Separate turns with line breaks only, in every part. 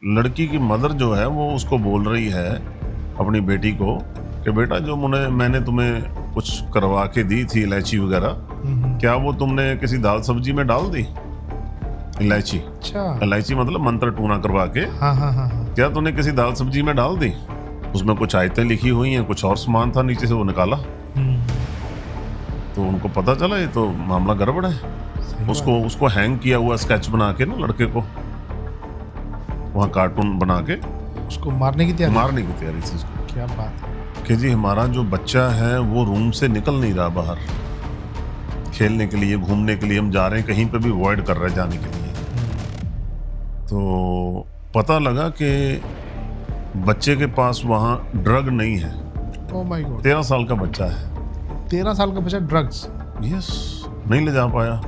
लड़की की मदर जो है वो उसको बोल रही है अपनी बेटी को कि बेटा जो मैंने तुम्हें कुछ करवा के दी थी इलायची वगैरह, क्या वो तुमने किसी दाल सब्जी में डाल दी इलायची?
अच्छा।
इलायची मतलब मंत्र टूना करवा के,
हाँ।
क्या तूने किसी दाल सब्जी में डाल दी? उसमें कुछ आयतें लिखी हुई हैं, कुछ और सामान था नीचे से, वो निकाला तो उनको पता चला ये तो मामला गड़बड़ है। उसको हैंग किया हुआ स्केच बना के ना लड़के को वहाँ कार्टून बना के
उसको मारने की
तैयारी थी उसको।
क्या बात है
कि जी हमारा जो बच्चा है वो रूम से निकल नहीं रहा बाहर, खेलने के लिए घूमने के लिए हम जा रहे हैं, कहीं पे भी अवॉइड कर रहे हैं जाने के लिए। तो पता लगा कि बच्चे के पास वहाँ ड्रग नहीं है।
Oh my God.
13 साल का बच्चा है।
13 साल का बच्चा ड्रग्स?
यस, नहीं ले जा पाया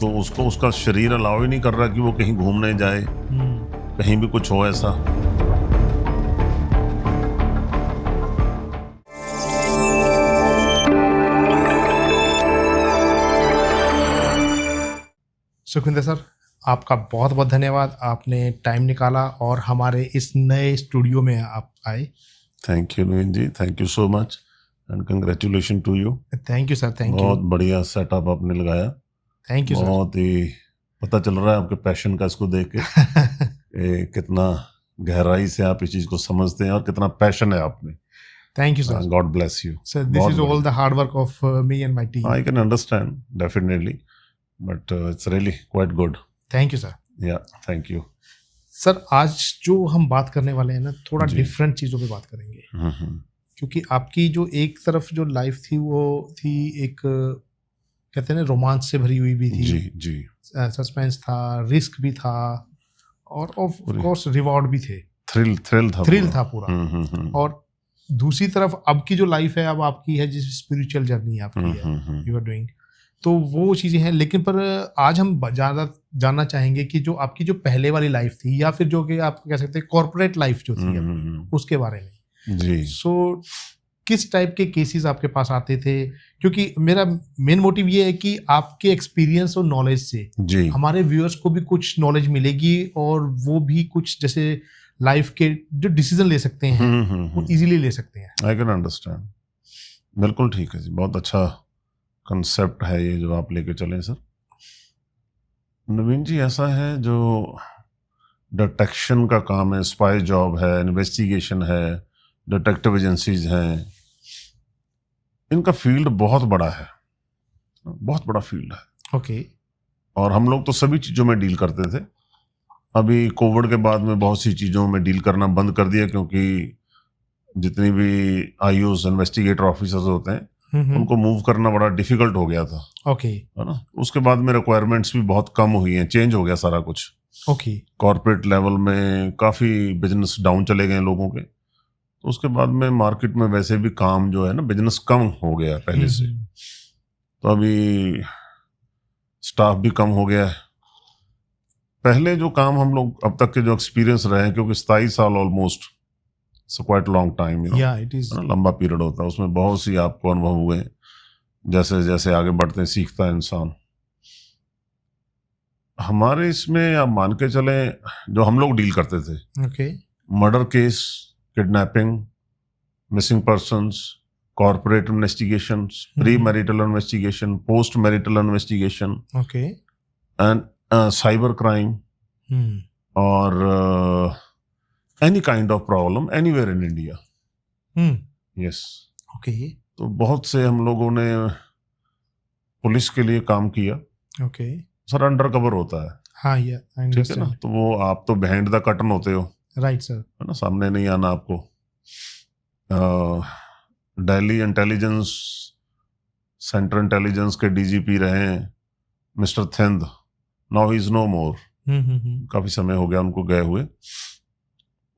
तो उसको उसका शरीर अलाउ ही नहीं कर रहा कि वो कहीं घूमने जाए, कहीं भी कुछ हो ऐसा।
सुखविंदर सर, आपका बहुत बहुत धन्यवाद, आपने टाइम निकाला और हमारे इस नए स्टूडियो में आप आए।
Thank you Naveen ji, thank you so much and congratulation to you.
Thank you sir, thank you.
बहुत बढ़िया सेटअप आपने लगाया।
Thank you sir.
बहुत ही पता चल रहा है आपके पैशन का इसको देख के कितना गहराई से आप इस चीज को समझते हैं और कितना पैशन है आप में।
Thank you sir.
God bless you
sir, this is all the hard work of me and my team.
I can understand definitely, but it's really quite good.
Thank you sir.
या thank you
sir. आज जो हम बात करने वाले हैं ना, थोड़ा डिफरेंट चीज़ों पे बात करेंगे, क्योंकि आपकी जो एक तरफ जो लाइफ थी वो थी एक, कहते हैं ना, रोमांस से भरी हुई भी थी।
जी
सस्पेंस था, रिस्क भी था और ऑफ कोर्स रिवॉर्ड भी थे। थ्रिल था पूरा। और दूसरी तरफ अब की जो लाइफ है, अब आपकी है जिस स्पिरिचुअल जर्नी आपकी है, यू आर डूइंग, तो वो चीज़ें हैं। लेकिन पर आज हम ज़्यादा जानना चाहेंगे कि जो आपकी जो पहले वाली लाइफ थी, या फिर जो कि आप कह सकते हैं कॉर्पोरेट लाइफ जो थी, उसके बारे में
जी।
सो किस टाइप के केसेस आपके पास आते थे? क्योंकि मेरा मेन मोटिव ये है कि आपके एक्सपीरियंस और नॉलेज से
जी
हमारे व्यूअर्स को भी कुछ नॉलेज मिलेगी और वो भी कुछ जैसे लाइफ के जो डिसीजन ले सकते हैं वो इजीली ले सकते हैं।
I can understand. बिल्कुल ठीक है जी, बहुत अच्छा कंसेप्ट है ये जो आप लेके चलें सर। नवीन जी, ऐसा है जो डिटेक्शन का काम है, स्पाई जॉब है, इन्वेस्टिगेशन है, डिटेक्टिव एजेंसीज हैं, इनका फील्ड बहुत बड़ा है, बहुत बड़ा फील्ड है।
ओके।
और हम लोग तो सभी चीज़ों में डील करते थे। अभी कोविड के बाद में बहुत सी चीज़ों में डील करना बंद कर दिया, क्योंकि जितनी भी आईओज इन्वेस्टिगेटर ऑफिसर्स होते हैं उनको मूव करना बड़ा डिफिकल्ट हो गया था।
ओके।
है ना। उसके बाद में रिक्वायरमेंट्स भी बहुत कम हुई हैं, चेंज हो गया सारा कुछ।
ओके।
कॉर्पोरेट लेवल में काफ़ी बिजनेस डाउन चले गए लोगों के, तो उसके बाद में मार्केट में वैसे भी काम जो है ना, बिजनेस कम हो गया पहले से। तो अभी स्टाफ भी कम हो गया है। पहले जो काम हम लोग अब तक के जो एक्सपीरियंस रहे हैं, क्योंकि 27 साल almost quite long time,
it is
लंबा पीरियड होता है, उसमें बहुत सी आपको अनुभव हुए हैं। जैसे जैसे आगे बढ़ते हैं सीखता है इंसान। हमारे इसमें आप मान के चलें जो हम लोग डील करते थे,
okay,
murder case, kidnapping, missing persons, corporate investigation, pre marital investigation, post marital investigation,
okay,
and cyber crime, और any kind of problem anywhere in India. Yes.
Okay.
तो बहुत से हम लोगों ने पुलिस के लिए काम किया।
ओके।
सर अंडर कवर होता है।
हाँ,
ठीक है ना। तो वो आप तो बिहाइंड द कर्टन होते हो,
राइट सर,
है ना, सामने नहीं आना आपको। दिल्ली इंटेलिजेंस सेंट्रल इंटेलिजेंस के डीजीपी रहे हैं mister Thind, now he is no more. काफी समय हो गया उनको गए हुए।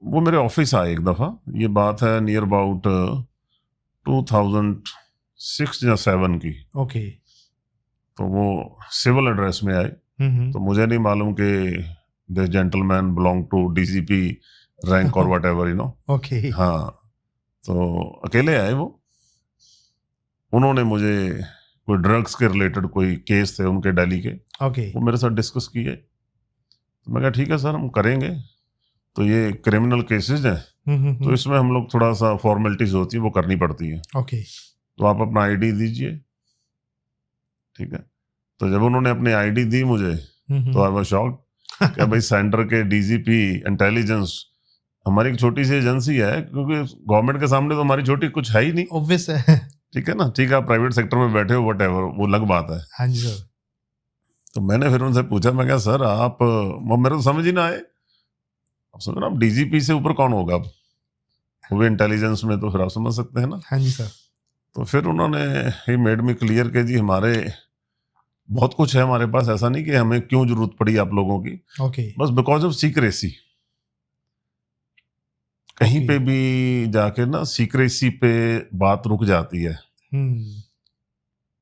वो मेरे ऑफिस आए एक दफा, ये बात है नियर अबाउट 2006 या 7 की।
ओके।
तो वो सिविल एड्रेस में आए। तो मुझे नहीं मालूम कि this gentleman belong to DGP rank और वट एवर,
ओके।
हाँ। तो अकेले आए वो। उन्होंने मुझे कोई ड्रग्स के रिलेटेड कोई केस थे उनके दिल्ली के,
ओके।
वो मेरे साथ डिस्कस किए। तो मैं कहा ठीक है सर हम करेंगे। तो ये क्रिमिनल केसेस हैं, तो इसमें हम लोग थोड़ा सा फॉर्मेलिटीज होती है वो करनी पड़ती है।
ओके।
तो आप अपना आईडी दीजिए, ठीक है। तो जब उन्होंने अपनी आईडी दी मुझे तो आई वाज शॉक्ड कि भाई सेंटर के डीजीपी इंटेलिजेंस, हमारी एक छोटी सी एजेंसी है, क्योंकि गवर्नमेंट के सामने तो हमारी छोटी कुछ है ही नहीं,
ऑब्वियस है।
ठीक है ना। ठीक है, आप प्राइवेट सेक्टर में बैठे हो, व्हाटएवर, वो अलग बात है।
हाँ जी सर।
तो मैंने फिर उनसे पूछा, मैं क्या सर आप, वो मेरे को समझ ही ना आए। अब समझ ना, आप डीजीपी से ऊपर कौन होगा, अब वो भी इंटेलिजेंस में, तो फिर आप समझ सकते हैं ना।
हाँ जी सर।
तो फिर उन्होंने ही मेड मी क्लियर के जी हमारे बहुत कुछ है हमारे पास, ऐसा नहीं कि हमें क्यों जरूरत पड़ी आप लोगों की,
ओके।
बस बिकॉज ऑफ सीक्रेसी। कहीं पे भी जाके ना सीक्रेसी पे बात रुक जाती है।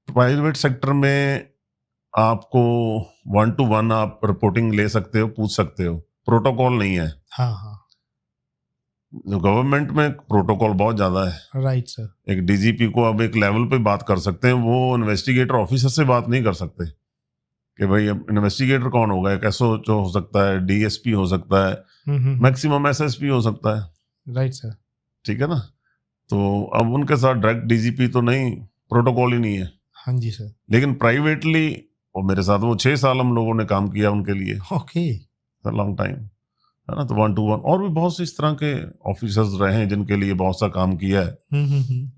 प्राइवेट सेक्टर में आपको 1 to 1 आप रिपोर्टिंग ले सकते हो, पूछ सकते हो, प्रोटोकॉल नहीं है।
हाँ हाँ।
गवर्नमेंट में प्रोटोकॉल बहुत ज्यादा है।
Right sir.
एक डीजीपी को अब एक लेवल पे बात कर सकते हैं, वो इन्वेस्टिगेटर ऑफिसर से बात नहीं कर सकते कि भाई अब इन्वेस्टिगेटर कौन होगा, एक एसओ हो सकता है, डीएसपी हो सकता है, मैक्सिमम एसएसपी हो सकता है।
Right sir.
ठीक है ना। तो अब उनके साथ डायरेक्ट डीजीपी तो नहीं, प्रोटोकॉल ही नहीं है।
हाँ जी सर।
लेकिन प्राइवेटली, और मेरे साथ वो 6 साल हम लोगों ने काम किया उनके लिए।
ओके।
लॉन्ग टाइम है ना। तो 1 to 1 और भी बहुत से इस तरह के ऑफिसर्स रहे हैं जिनके लिए बहुत सा काम किया है,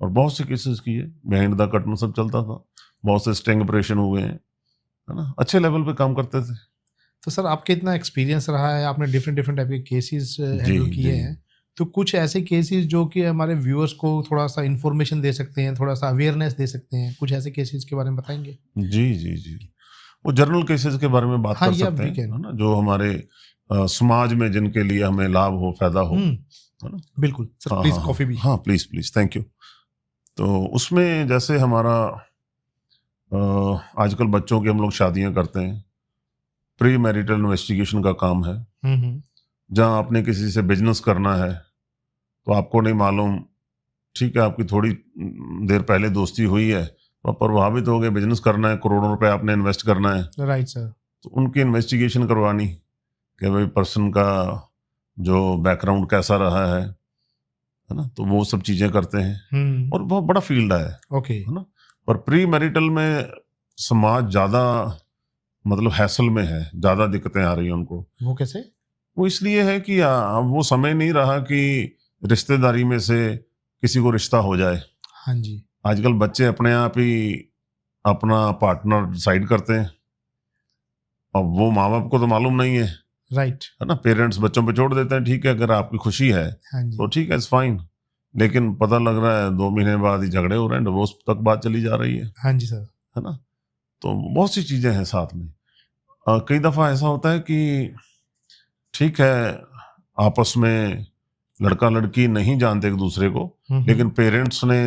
और बहुत से केसेस किए, बिहाइंड द कर्टन सब चलता था, बहुत से स्टिंग ऑपरेशन हुए हैं, है ना, अच्छे लेवल पे काम करते थे।
तो सर आपके इतना एक्सपीरियंस रहा है, आपने डिफरेंट डिफरेंट टाइप के केसेस हैंडल किए हैं, तो कुछ ऐसे केसेस जो कि हमारे व्यूअर्स को थोड़ा सा इंफॉर्मेशन दे सकते हैं, थोड़ा सा अवेयरनेस दे सकते हैं, कुछ ऐसे केसेस के बारे में बताएंगे?
जी जी जी, वो जनरल केसेस के बारे में बात कर सकते हैं, है ना, जो हमारे समाज में जिनके लिए हमें लाभ हो, फायदा हो, है ना।
बिल्कुल सर, प्लीज कॉफी भी।
हाँ प्लीज प्लीज, थैंक यू। तो उसमें जैसे हमारा आजकल बच्चों की हम लोग शादियां करते हैं, प्री मैरिटल इन्वेस्टिगेशन का काम है। जहां आपने किसी से बिजनेस करना है तो आपको नहीं मालूम, ठीक है, आपकी थोड़ी देर पहले दोस्ती हुई है, तो प्रभावित हो गए, बिजनेस करना है, करोड़ों रुपए आपने इन्वेस्ट करना है।
Right sir. तो
उनकी इन्वेस्टिगेशन करवानी कि भाई पर्सन का जो बैकग्राउंड कैसा रहा है ना, तो वो सब चीजें करते हैं, और बहुत बड़ा फील्ड है।
ओके।
है ना। पर प्री मैरिटल में समाज ज्यादा मतलब हैसल में है, ज्यादा दिक्कतें आ रही हैं उनको।
वो कैसे?
वो इसलिए है कि वो समय नहीं रहा कि रिश्तेदारी में से किसी को रिश्ता हो जाए।
हाँ जी।
आजकल बच्चे अपने आप ही अपना पार्टनर डिसाइड करते हैं, अब वो माँ बाप को तो मालूम नहीं है।
राइट।
है ना, पेरेंट्स बच्चों पे छोड़ देते हैं, ठीक है, अगर आपकी खुशी है तो ठीक है, इट्स फाइन। लेकिन पता लग रहा है 2 महीने बाद ही झगड़े हो रहे हैं, डिवोर्स तक बात चली जा रही है।
हाँ जी सर।
है ना। तो बहुत सी चीजें हैं साथ में। कई दफा ऐसा होता है कि ठीक है, आपस में लड़का लड़की नहीं जानते एक दूसरे को, लेकिन पेरेंट्स ने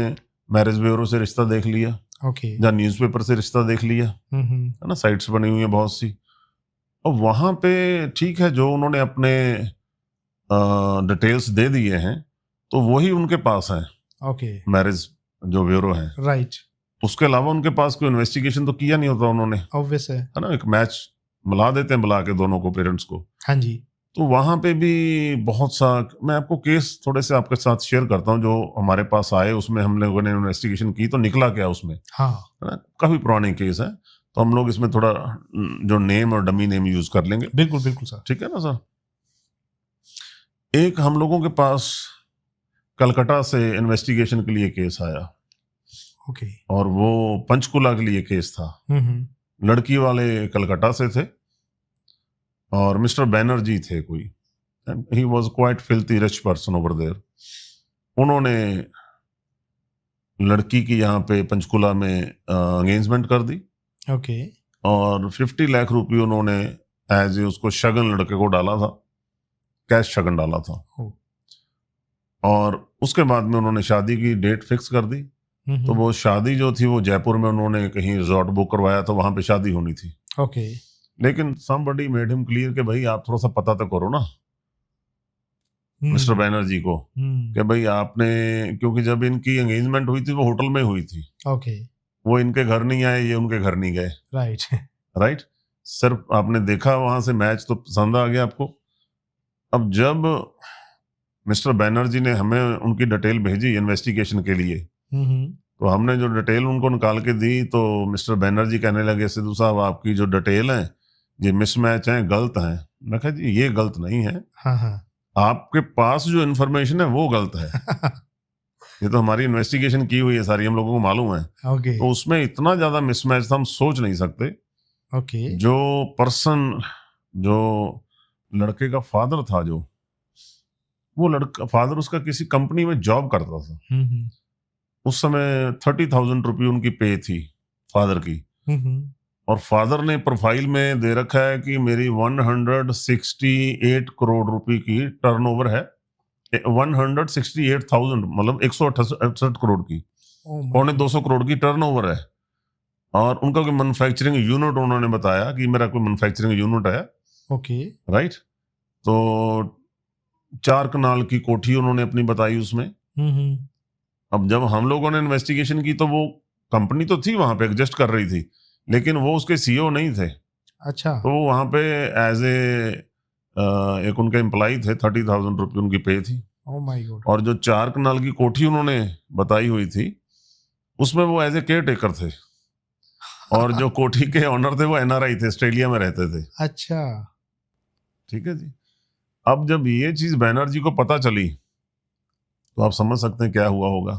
मैरिज ब्यूरो से रिश्ता देख लिया,
ओके,
या न्यूज़पेपर से रिश्ता देख लिया, है ना, साइट्स बनी हुई है बहुत सी, और वहां पे ठीक है, जो उन्होंने अपने डिटेल्स दे दिए हैं तो वही उनके पास है।
ओके।
मैरिज जो ब्यूरो है,
राइट।
उसके अलावा उनके पास कोई इन्वेस्टिगेशन तो किया नहीं होता उन्होंने।
ऑब्वियस है
ना, एक मैच मिला देते हैं, बुला के दोनों को, पेरेंट्स को।
हाँ जी। तो
वहां पे भी बहुत सा, मैं आपको केस थोड़े से आपके साथ शेयर करता हूँ जो हमारे पास आए, उसमें हम लोगों ने इन्वेस्टिगेशन की तो निकला क्या उसमें।
हाँ।
है ना, काफी पुराने केस है, तो हम लोग इसमें थोड़ा जो नेम और डमी नेम यूज कर लेंगे।
बिल्कुल बिल्कुल सर।
ठीक है ना सर। एक हम लोगों के पास कलकत्ता से इन्वेस्टिगेशन के लिए केस आया,
ओके,
और वो पंचकुला के लिए केस था। लड़की वाले कलकत्ता से थे और मिस्टर बैनर्जी थे कोई, he was quite filthy rich person over there. उन्होंने लड़की की यहाँ पे पंचकुला में एंगेजमेंट कर दी,
ओके,
और 50 लाख रुपए उन्होंने एज ए उसको शगन लड़के को डाला था, कैश शगन डाला था। और उसके बाद में उन्होंने शादी की डेट फिक्स कर दी। तो वो शादी जो थी वो जयपुर में उन्होंने कहीं रिजॉर्ट बुक करवाया था, वहां पे शादी होनी थी।
ओके।
लेकिन somebody मेड हिम क्लियर कि भाई आप थोड़ा सा पता तो करो ना मिस्टर बैनर्जी को, कि भाई आपने, क्योंकि जब इनकी एंगेजमेंट हुई थी वो होटल में हुई थी।
ओके।
वो इनके घर नहीं आए, ये उनके घर नहीं गए।
राइट।
राइट। सिर्फ आपने देखा वहां से मैच तो पसंद आ गया आपको, अब जब मिस्टर बैनर्जी ने हमें उनकी डिटेल भेजी इन्वेस्टिगेशन के लिए, तो हमने जो डिटेल उनको निकाल के दी, तो मिस्टर बैनर्जी कहने लगे, सिद्धू साहब आपकी जो डिटेल है ये मिसमैच है, गलत है। मैं कहा जी ये गलत नहीं है,
हाँ।
आपके पास जो इन्फॉर्मेशन है वो गलत है। ये तो हमारी इन्वेस्टिगेशन की हुई है सारी, हम लोगों को मालूम है।
ओके।
तो उसमें इतना ज्यादा मिसमैच था, हम सोच नहीं सकते।
ओके।
जो पर्सन, जो लड़के का फादर था, जो वो लड़का फादर उसका किसी कंपनी में जॉब करता था। उस समय 30,000 रुपये उनकी पे थी फादर की, और फादर ने प्रोफाइल में दे रखा है कि मेरी 168 करोड़ रुपए की टर्नओवर है, 168,000 मतलब 168 करोड़ की, पौने 200 करोड़ की टर्नओवर है। और उनका कोई मैन्युफैक्चरिंग यूनिट उन्होंने बताया कि मेरा कोई मैन्युफैक्चरिंग यूनिट है।
ओके।
राइट। तो 4 कनाल की कोठी उन्होंने अपनी बताई उसमें। अब जब हम लोगों ने इन्वेस्टिगेशन की तो वो कंपनी तो थी वहां पे, एग्जिस्ट कर रही थी, लेकिन वो उसके सीईओ नहीं थे।
अच्छा।
तो वहां पे एज एक उनके एम्प्लॉय थे, 30,000 रुपये उनकी पे थी।
Oh my God.
और जो 4 कनाल की कोठी उन्होंने बताई हुई थी उसमें वो एज ए केयर टेकर थे। और जो कोठी के ऑनर थे वो एनआरआई थे, ऑस्ट्रेलिया में रहते थे।
अच्छा।
ठीक है जी। अब जब ये चीज बैनर्जी को पता चली तो आप समझ सकते हैं क्या हुआ होगा।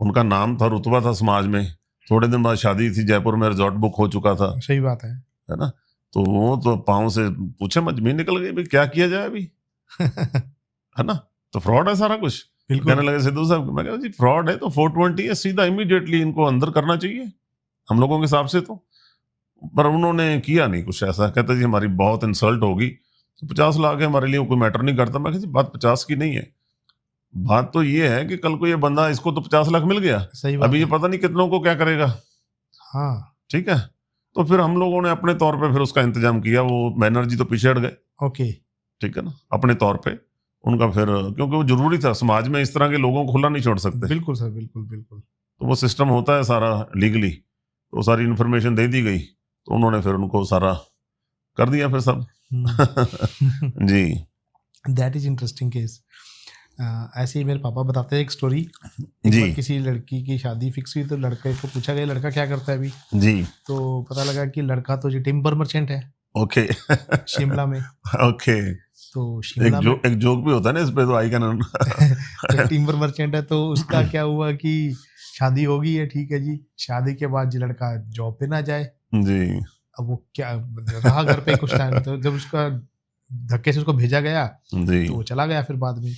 उनका नाम था, रुतबा था समाज में। थोड़े दिन बाद शादी थी, जयपुर में रिजॉर्ट बुक हो चुका था।
सही बात है
ना। तो वो तो पाँव से पूछे मजमी निकल गई, भाई क्या किया जाए अभी। है ना। तो फ्रॉड है सारा कुछ। कहने लगे सिद्धू साहब, मैं कहा जी फ्रॉड है तो 420 है, सीधा इमीडिएटली इनको अंदर करना चाहिए हम लोगों के हिसाब से तो। पर उन्होंने किया नहीं कुछ ऐसा। कहते जी हमारी बहुत इंसल्ट होगी, तो 50 लाख है हमारे लिए कोई मैटर नहीं करता। मैं कहा जी बात 50 की नहीं है, बात तो ये है कि कल को ये बंदा, इसको तो 50 लाख मिल गया,
सही बात
अभी ये
है।
पता नहीं कितनों को क्या करेगा।
हाँ।
ठीक है। तो फिर हम लोगों ने अपने तौर पे फिर उसका इंतजाम किया। वो बैनर्जी तो पीछे हट गए।
ओके।
ठीक है ना, अपने तौर पे उनका फिर, क्योंकि वो जरूरी था, समाज में इस तरह के लोगों को खुला नहीं छोड़ सकते।
बिल्कुल सर, बिल्कुल बिल्कुल।
तो वो सिस्टम होता है सारा लीगली, तो सारी इन्फॉर्मेशन दे दी गई, तो उन्होंने फिर उनको सारा कर दिया फिर सब। जी।
That is interesting case. ऐसे ही मेरे पापा बताते हैं एक स्टोरी।
जी।
किसी लड़की की शादी फिक्स हुई तो लड़के को पूछा गया लड़का क्या करता है अभी।
जी।
तो पता लगा कि लड़का तो जो टिम्बर मर्चेंट है।
ओके।
शिमला में।
ओके।
तो शिमला में
एक जोक भी होता है ना इस पे, तो आई कैन।
तो टिम्बर मर्चेंट है, तो उसका क्या हुआ कि शादी हो गई है, ठीक है जी। शादी के बाद जो लड़का जॉब पे ना जाए जी, अब वो क्या रहा घर पे कुछ टाइम। तो जब उसका धक्के से उसको भेजा गया जी, तो वो चला गया फिर बाद में।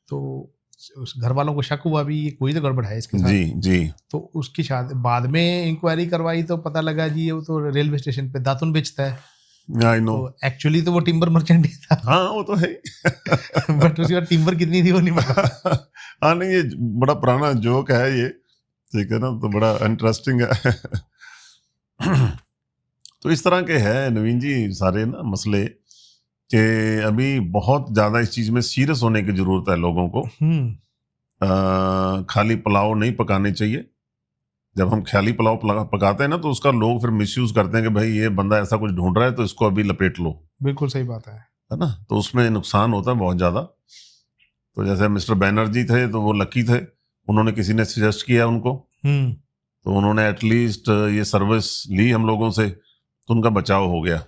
तो उस घर वालों को शक हुआ भी ये कोई तो गड़बड़ है इसके साथ। जी जी। तो उसकी शादी बाद में इंक्वायरी करवाई तो पता लगा जी वो तो रेलवे स्टेशन पे दातुन बेचता है। I know. तो एक्चुअली तो वो टिम्बर मर्चेंट ही था। हाँ वो तो है। बट उसके बाद टिम्बर कितनी थी वो नहीं पता।
हाँ नहीं, ये बड़ा पुराना जोक है ये। ठीक है ना, तो बड़ा इंटरेस्टिंग है। तो इस तरह के है नवीन जी सारे ना मसले, कि अभी बहुत ज्यादा इस चीज में सीरियस होने की जरूरत है लोगों को। खाली पुलाव नहीं पकाने चाहिए। जब हम खाली पुलाव पकाते हैं ना, तो उसका लोग फिर मिसयूज करते हैं कि भाई ये बंदा ऐसा कुछ ढूंढ रहा है तो इसको अभी लपेट लो। बिल्कुल सही बात है ना। तो उसमें नुकसान होता है बहुत ज्यादा। तो जैसे मिस्टर बैनर्जी थे तो वो लकी थे, उन्होंने किसी ने सजेस्ट किया उनको, तो उन्होंने एटलीस्ट ये सर्विस ली हम लोगों से, तो उनका बचाव हो गया।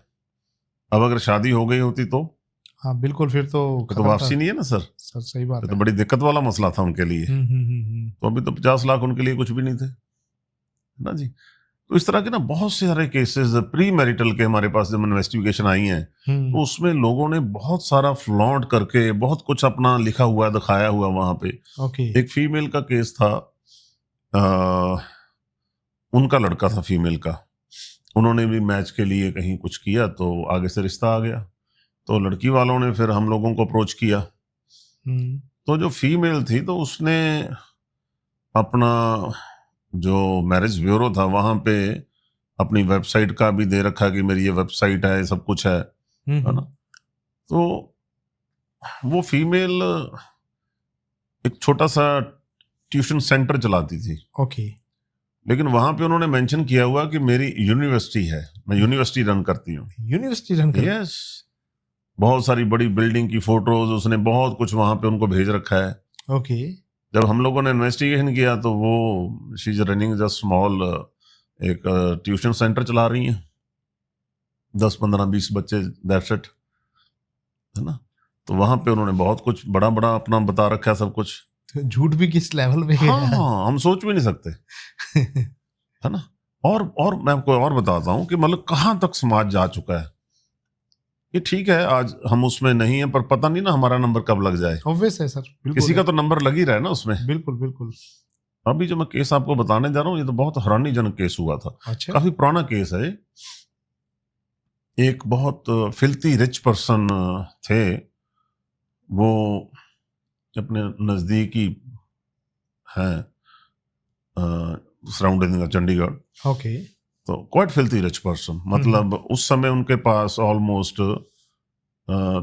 अब अगर शादी हो गई होती तो
हाँ बिल्कुल, फिर तो
वापसी नहीं है ना सर।
सर सही बात है।
तो बड़ी दिक्कत वाला मसला था उनके लिए। तो अभी तो 50 लाख उनके लिए कुछ भी नहीं थे ना जी। तो इस तरह के ना बहुत से सारे केसेस प्री मैरिटल के हमारे पास जब इन्वेस्टिगेशन आई हैं, तो उसमें लोगों ने बहुत सारा फ्लॉन्ट करके बहुत कुछ अपना लिखा हुआ दिखाया हुआ वहां पे। एक फीमेल का केस था, उनका लड़का था फीमेल का, उन्होंने भी मैच के लिए कहीं कुछ किया तो आगे से रिश्ता आ गया। तो लड़की वालों ने फिर हम लोगों को अप्रोच किया। तो जो फीमेल थी तो उसने अपना जो मैरिज ब्यूरो था वहां पे अपनी वेबसाइट का भी दे रखा कि मेरी ये वेबसाइट है, सब कुछ है ना। तो वो फीमेल एक छोटा सा ट्यूशन सेंटर चलाती थी। ओके। लेकिन वहां पे उन्होंने मेंशन किया हुआ कि मेरी यूनिवर्सिटी है, मैं यूनिवर्सिटी रन करती हूँ।
यूनिवर्सिटी रन करती?
यस। बहुत सारी बड़ी बिल्डिंग की फोटोज, उसने बहुत कुछ वहां पे उनको भेज रखा है।
ओके।
जब हम लोगों ने इन्वेस्टिगेशन किया तो वो she is running just small एक ट्यूशन सेंटर चला रही हैं, 10-15-20 बच्चे, दैट्स इट, है ना। तो वहां पे उन्होंने बहुत कुछ बड़ा बड़ा अपना बता रखा है सब कुछ।
तो झूठ भी किस लेवल पे है।
हाँ, हम सोच भी नहीं सकते, है ना। और मैं आपको और बताता हूँ कि मतलब कहाँ तक समाज जा चुका है। ये ठीक है आज हम उसमें नहीं है, पर पता नहीं ना हमारा नंबर कब लग जाए।
ऑब्वियस है सर, बिल्कुल
किसी
है।
का तो नंबर लग ही रहा है ना उसमें।
बिल्कुल बिल्कुल।
अभी जो मैं केस आपको बताने जा रहा हूँ, ये तो बहुत हैरानीजनक केस हुआ था।
अच्छा।
काफी पुराना केस है। एक बहुत फिल्थी रिच पर्सन थे, वो अपने नजदीकी हैं सराउंडिंग चंडीगढ़।
ओके।
तो क्वाइट फिल्थी रिच पर्सन, मतलब उस समय उनके पास ऑलमोस्ट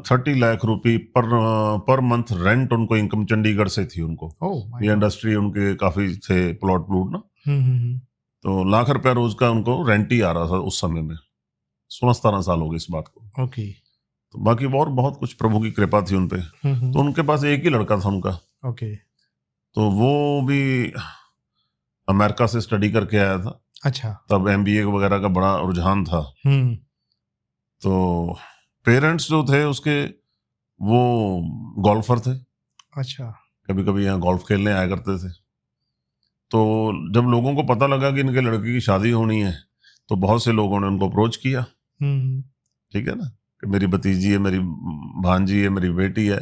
30 लाख रुपए पर मंथ रेंट उनको इनकम चंडीगढ़ से थी उनको।
ओह
ये इंडस्ट्री उनके काफी थे, प्लॉट प्लूट ना। तो लाख रुपया रोज का उनको रेंट ही आ रहा था उस समय में। 16-17 साल हो गए इस बात को।
ओके।
तो बाकी और बहुत कुछ प्रभु की कृपा थी उनपे। तो उनके पास एक ही लड़का था उनका।
ओके।
तो वो भी अमेरिका से स्टडी करके आया था।
अच्छा।
तब MBA वगैरह का बड़ा रुझान था। तो पेरेंट्स जो थे उसके, वो गोल्फर थे।
अच्छा।
कभी कभी यहाँ गोल्फ खेलने आया करते थे। तो जब लोगों को पता लगा कि इनके लड़के की शादी होनी है, तो बहुत से लोगों ने उनको अप्रोच किया। ठीक है ना, कि मेरी भतीजी है, मेरी भांजी है, मेरी बेटी है।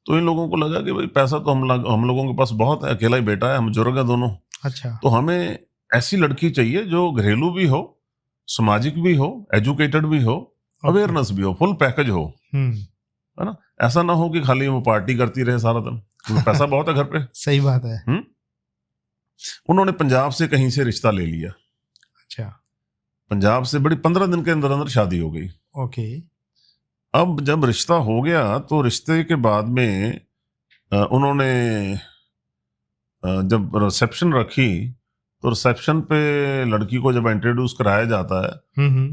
तो इन लोगों को लगा कि भाई पैसा तो हम लोगों के पास बहुत है, अकेला ही बेटा है, हम बुजुर्ग है दोनों।
अच्छा।
तो हमें ऐसी लड़की चाहिए जो घरेलू भी हो, सामाजिक भी हो, एजुकेटेड भी हो, अवेयरनेस भी हो, फुल पैकेज हो, है ना। ऐसा ना हो कि खाली वो पार्टी करती रहे सारा दिन, क्योंकि पैसा बहुत है घर पे।
सही बात है।
उन्होंने पंजाब से कहीं से रिश्ता ले लिया।
अच्छा।
पंजाब से बड़ी 15 दिन के अंदर अंदर शादी हो गई।
ओके।
अब जब रिश्ता हो गया तो रिश्ते के बाद में उन्होंने जब रिसेप्शन रखी, तो रिसेप्शन पे लड़की को जब इंट्रोड्यूस कराया जाता है,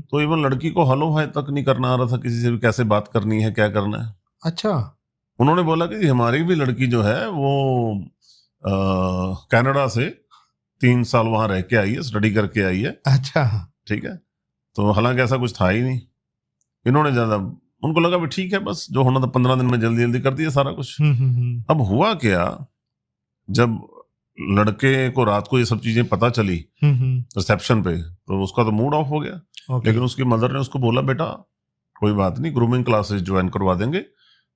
तो इवन लड़की को हेलो हाय तक नहीं करना आ रहा था किसी से भी, कैसे बात करनी है, क्या करना है।
अच्छा।
उन्होंने बोला कि हमारी भी लड़की जो है वो कनाडा से 3 साल वहां रह के आई है, स्टडी करके आई है।
अच्छा।
ठीक है। तो हालांकि ऐसा कुछ था ही नहीं। इन्होंने ज्यादा, उनको लगा भी ठीक है, बस जो होना था 15 दिन में जल्दी जल्दी कर दिया सारा कुछ। अब हुआ क्या, जब लड़के को रात को ये सब चीजें पता चली रिसेप्शन पे, तो उसका तो मूड ऑफ हो गया। लेकिन उसकी मदर ने उसको बोला, बेटा कोई बात नहीं, ग्रूमिंग क्लासेस ज्वाइन करवा देंगे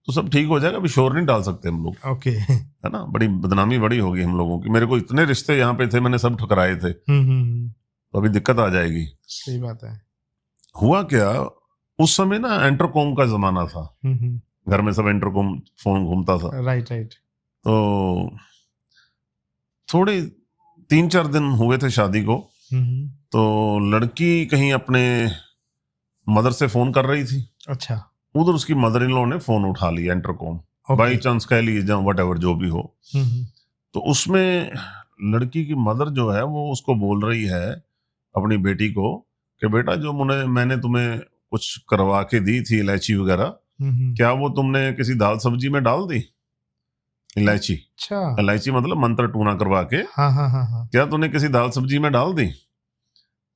तो सब ठीक हो जाएगा, अभी शोर नहीं डाल सकते हम लोग।
ओके।
है ना, बड़ी बदनामी बड़ी होगी हम लोगों की, मेरे को इतने रिश्ते यहाँ पे थे, मैंने सब ठुकराए थे, तो अभी दिक्कत आ जाएगी।
सही बात है।
हुआ क्या, उस समय ना इंटरकॉम का जमाना था, घर में सब इंटरकॉम फोन घूमता था।
Right right.
तो थोड़े 3-4 दिन हुए थे शादी को, तो लड़की कहीं अपने मदर से फोन कर रही थी।
अच्छा।
उधर उसकी मदर इन लॉ ने फोन उठा लिया, इंटरकॉम, बाई चांस कह लीजिए, वट एवर जो भी हो। तो उसमें लड़की की मदर जो है वो उसको बोल रही है अपनी बेटी को कि बेटा जो मैंने तुम्हें कुछ करवा के दी थी, इलायची वगैरह, क्या वो तुमने किसी दाल सब्जी में डाल दी इलायची?
अच्छा।
इलायची मतलब मंत्र टूना करवा के,
हाँ।
क्या तूने किसी दाल सब्जी में डाल दी?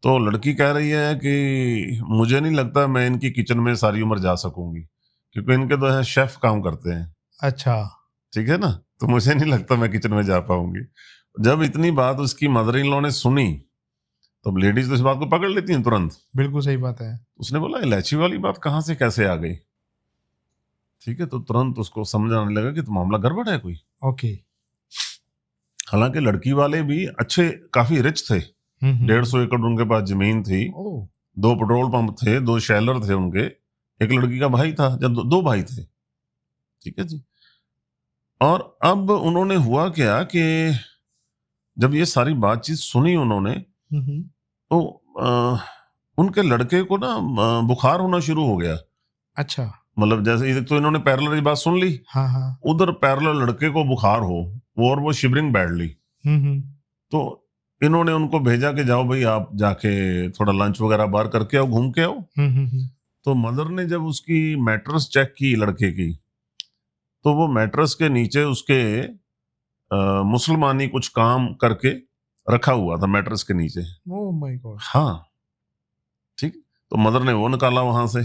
तो लड़की कह रही है कि मुझे नहीं लगता मैं इनकी किचन में सारी उम्र जा सकूंगी, क्योंकि इनके तो है शेफ काम करते हैं।
अच्छा।
ठीक है ना, तो मुझे नहीं लगता मैं किचन में जा पाऊंगी। जब इतनी बात उसकी मदर इन लॉ ने सुनी, तो लेडीज तो इस बात को पकड़ लेती हैं तुरंत।
बिल्कुल सही बात है।
उसने बोला इलायची वाली बात कहाँ से कैसे आ गई? ठीक है, तो तुरंत उसको समझ आने लगा कि तो मामला गड़बड़ है कोई।
ओके।
हालांकि लड़की वाले भी अच्छे, काफी रिच थे, 150 एकड़ उनके पास जमीन थी, 2 पेट्रोल पंप थे, 2 शैलर थे उनके, एक लड़की का भाई था, जब 2 भाई थे। ठीक है जी। और अब उन्होंने हुआ क्या कि जब ये सारी बातचीत सुनी उन्होंने, तो उनके लड़के को ना बुखार होना शुरू हो गया।
अच्छा।
मतलब जैसे तो इन्होंने पैरेलल ये बात सुन ली,
हाँ।
उधर पैरेलल लड़के को बुखार हो, और वो शिवरिंग बैडली। तो इन्होंने उनको भेजा कि जाओ भाई आप जाके थोड़ा लंच वगैरह बाहर करके आओ, घूम के आओ। तो मदर ने जब उसकी मैट्रेस चेक की लड़के की, तो वो मैट्रेस के नीचे उसके मुसलमानी कुछ काम करके रखा हुआ था मैट्रेस के नीचे।
Oh my God.
हाँ, ठीक। तो मदर ने वो निकाला वहां से,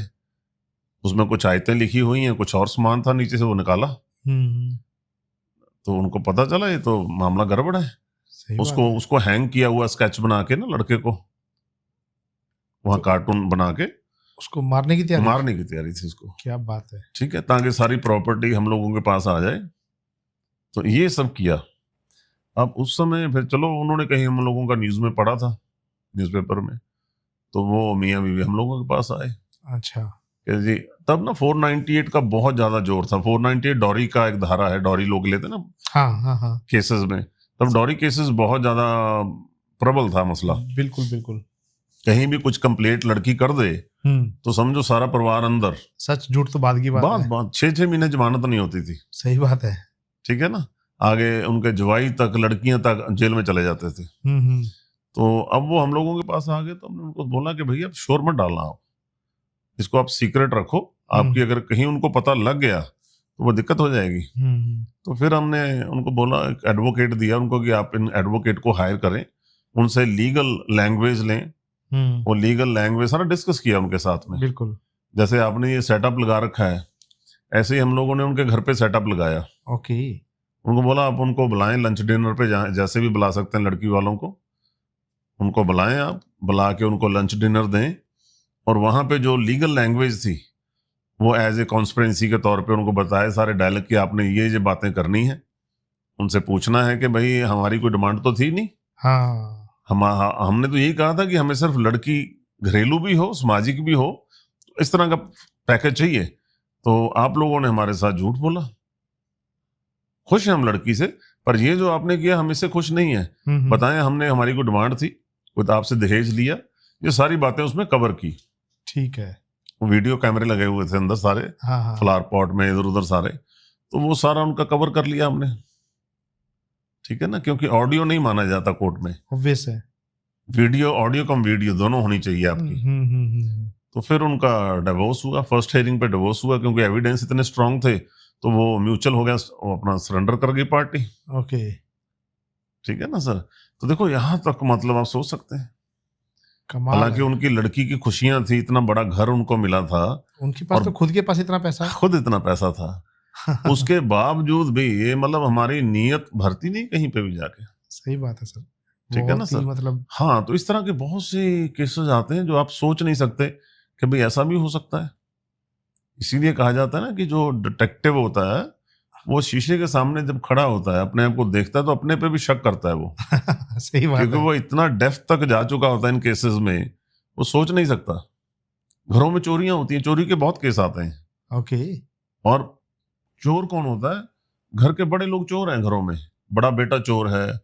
उसमें कुछ आयतें लिखी हुई हैं, कुछ और सामान था नीचे से, वो निकाला। तो उनको पता चला ये तो मामला गड़बड़ है।
सही बात
उसको
है।
उसको हैंग किया हुआ स्केच बना के ना लड़के को, वहां
तो
कार्टून बना के
उसको मारने की तैयारी।
मारने की तैयारी थी उसको।
क्या बात है।
ठीक है, ताकि सारी प्रॉपर्टी हम लोगों के पास आ जाए। तो ये सब किया। अब उस समय फिर चलो उन्होंने कहीं हम लोगों का न्यूज में पढ़ा था, न्यूज़पेपर में, तो वो मियाँ बीवी हम लोगों के पास आए
अच्छा।
कि जी तब ना 498 का बहुत ज्यादा जोर था। 498 डॉरी का एक धारा है, डॉरी लोग लेते ना
हाँ हाँ हाँ,
केसेस में, तब डॉरी केसेस बहुत ज्यादा प्रबल था मसला।
बिल्कुल बिल्कुल।
कहीं भी कुछ कंप्लेंट लड़की कर दे तो समझो सारा परिवार अंदर।
सच झूठ तो बाद की बात है।
बात 6-6 महीने जमानत नहीं होती थी।
सही बात है।
ठीक है ना, आगे उनके जवाई तक, लड़कियां तक जेल में चले जाते थे। तो अब वो हम लोगों के पास आ गए, तो हमने उनको बोला कि भैया शोर मत डालना, आप इसको आप सीक्रेट रखो, आपकी अगर कहीं उनको पता लग गया तो वो दिक्कत हो जाएगी। तो फिर हमने उनको बोला, एक एडवोकेट दिया उनको कि आप इन एडवोकेट को हायर करें, उनसे लीगल लैंग्वेज लें। वो लीगल लैंग्वेज सारा डिस्कस किया उनके साथ में।
बिल्कुल।
जैसे आपने ये सेटअप लगा रखा है, ऐसे ही हम लोगों ने उनके घर पे सेटअप लगाया।
ओके।
उनको बोला आप उनको बुलाएं लंच डिनर पे, जैसे भी बुला सकते हैं लड़की वालों को, उनको बुलाएं, आप बुला के उनको लंच डिनर दें। और वहां पे जो लीगल लैंग्वेज थी वो एज ए कॉन्स्पिरेंसी के तौर पे उनको बताए सारे डायलॉग कि आपने ये बातें करनी है। उनसे पूछना है कि भाई हमारी कोई डिमांड तो थी नहीं।
हाँ,
हमने तो यही कहा था कि हमें सिर्फ लड़की घरेलू भी हो, सामाजिक भी हो, इस तरह का पैकेज चाहिए। तो आप लोगों ने हमारे साथ झूठ बोला। खुश हैं हम लड़की से, पर ये जो आपने किया हम इससे खुश नहीं है। बताएं, हमने, हमारी कोई डिमांड थी, कोई आपसे दहेज लिया, ये सारी बातें उसमें कवर की।
ठीक है।
वीडियो कैमरे लगे हुए थे अंदर सारे,
हाँ।
फ्लावर पॉट में इधर उधर सारे, तो वो सारा उनका कवर कर लिया हमने। ठीक है ना, क्योंकि ऑडियो नहीं माना जाता कोर्ट में,
ऑब्वियस है।
वीडियो, ऑडियो कम वीडियो दोनों होनी चाहिए आपकी। तो फिर उनका डिवोर्स हुआ, फर्स्ट हियरिंग पे डिवोर्स हुआ, क्योंकि एविडेंस इतने स्ट्रांग थे। तो वो म्यूचुअल हो गया, वो अपना सरेंडर कर गई पार्टी।
ओके।
ठीक है ना सर। तो देखो यहाँ तक, मतलब आप सोच सकते हैं,
कमाल
हालांकि
है।
उनकी लड़की की खुशियां थी, इतना बड़ा घर उनको मिला था,
उनके पास तो खुद के पास इतना पैसा है।
खुद इतना पैसा था, उसके बावजूद भी ये, मतलब हमारी नीयत भरती नहीं कहीं पे भी जाके।
सही बात है सर।
ठीक है ना सर।
मतलब
हाँ, तो इस तरह के बहुत से केसेस आते हैं जो आप सोच नहीं सकते कि भाई ऐसा भी हो सकता है। इसीलिए कहा जाता है ना कि जो डिटेक्टिव होता है वो शीशे के सामने जब खड़ा होता है, अपने आप को देखता है, तो अपने पे भी शक करता है वो।
सही बात
क्योंकि
है।
वो इतना डेप्थ तक जा चुका होता है इन केसेस में, वो सोच नहीं सकता। घरों में चोरियां होती हैं, चोरी के बहुत केस आते हैं।
ओके।
और चोर कौन होता है? घर के बड़े लोग चोर हैं घरों में, बड़ा बेटा चोर है,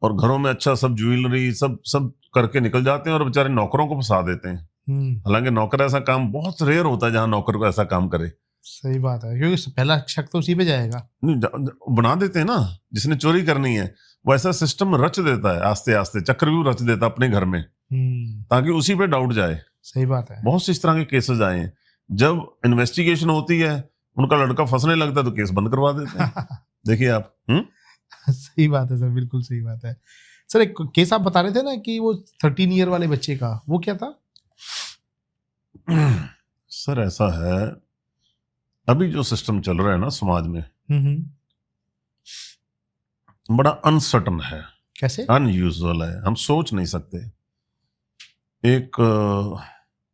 और घरों में अच्छा सब ज्वेलरी सब सब करके निकल जाते हैं और बेचारे नौकरों को फंसा देते हैं। हालांकि नौकर ऐसा काम बहुत रेयर होता है जहां नौकर को ऐसा काम करे।
सही बात है, क्योंकि पहला शक तो उसी पे जाएगा।
नहीं, बना देते हैं ना, जिसने चोरी करनी है वो ऐसा सिस्टम रच देता है, आस्ते आस्ते चक्रव्यूह रच देता है अपने घर में, ताकि उसी पे डाउट जाए।
सही बात है।
बहुत से इस तरह के केसेस आए हैं। जब इन्वेस्टिगेशन होती है, उनका लड़का फंसने लगता है तो केस बंद करवा देते हैं। देखिए आप।
सही बात है सर, बिल्कुल सही बात है सर। एक केस आप बता रहे थे ना कि वो 13 ईयर वाले बच्चे का, वो क्या था?
सर ऐसा है, अभी जो सिस्टम चल रहा है ना समाज में, बड़ा अनसर्टन है।
कैसे?
अनयूजुअल है, हम सोच नहीं सकते। एक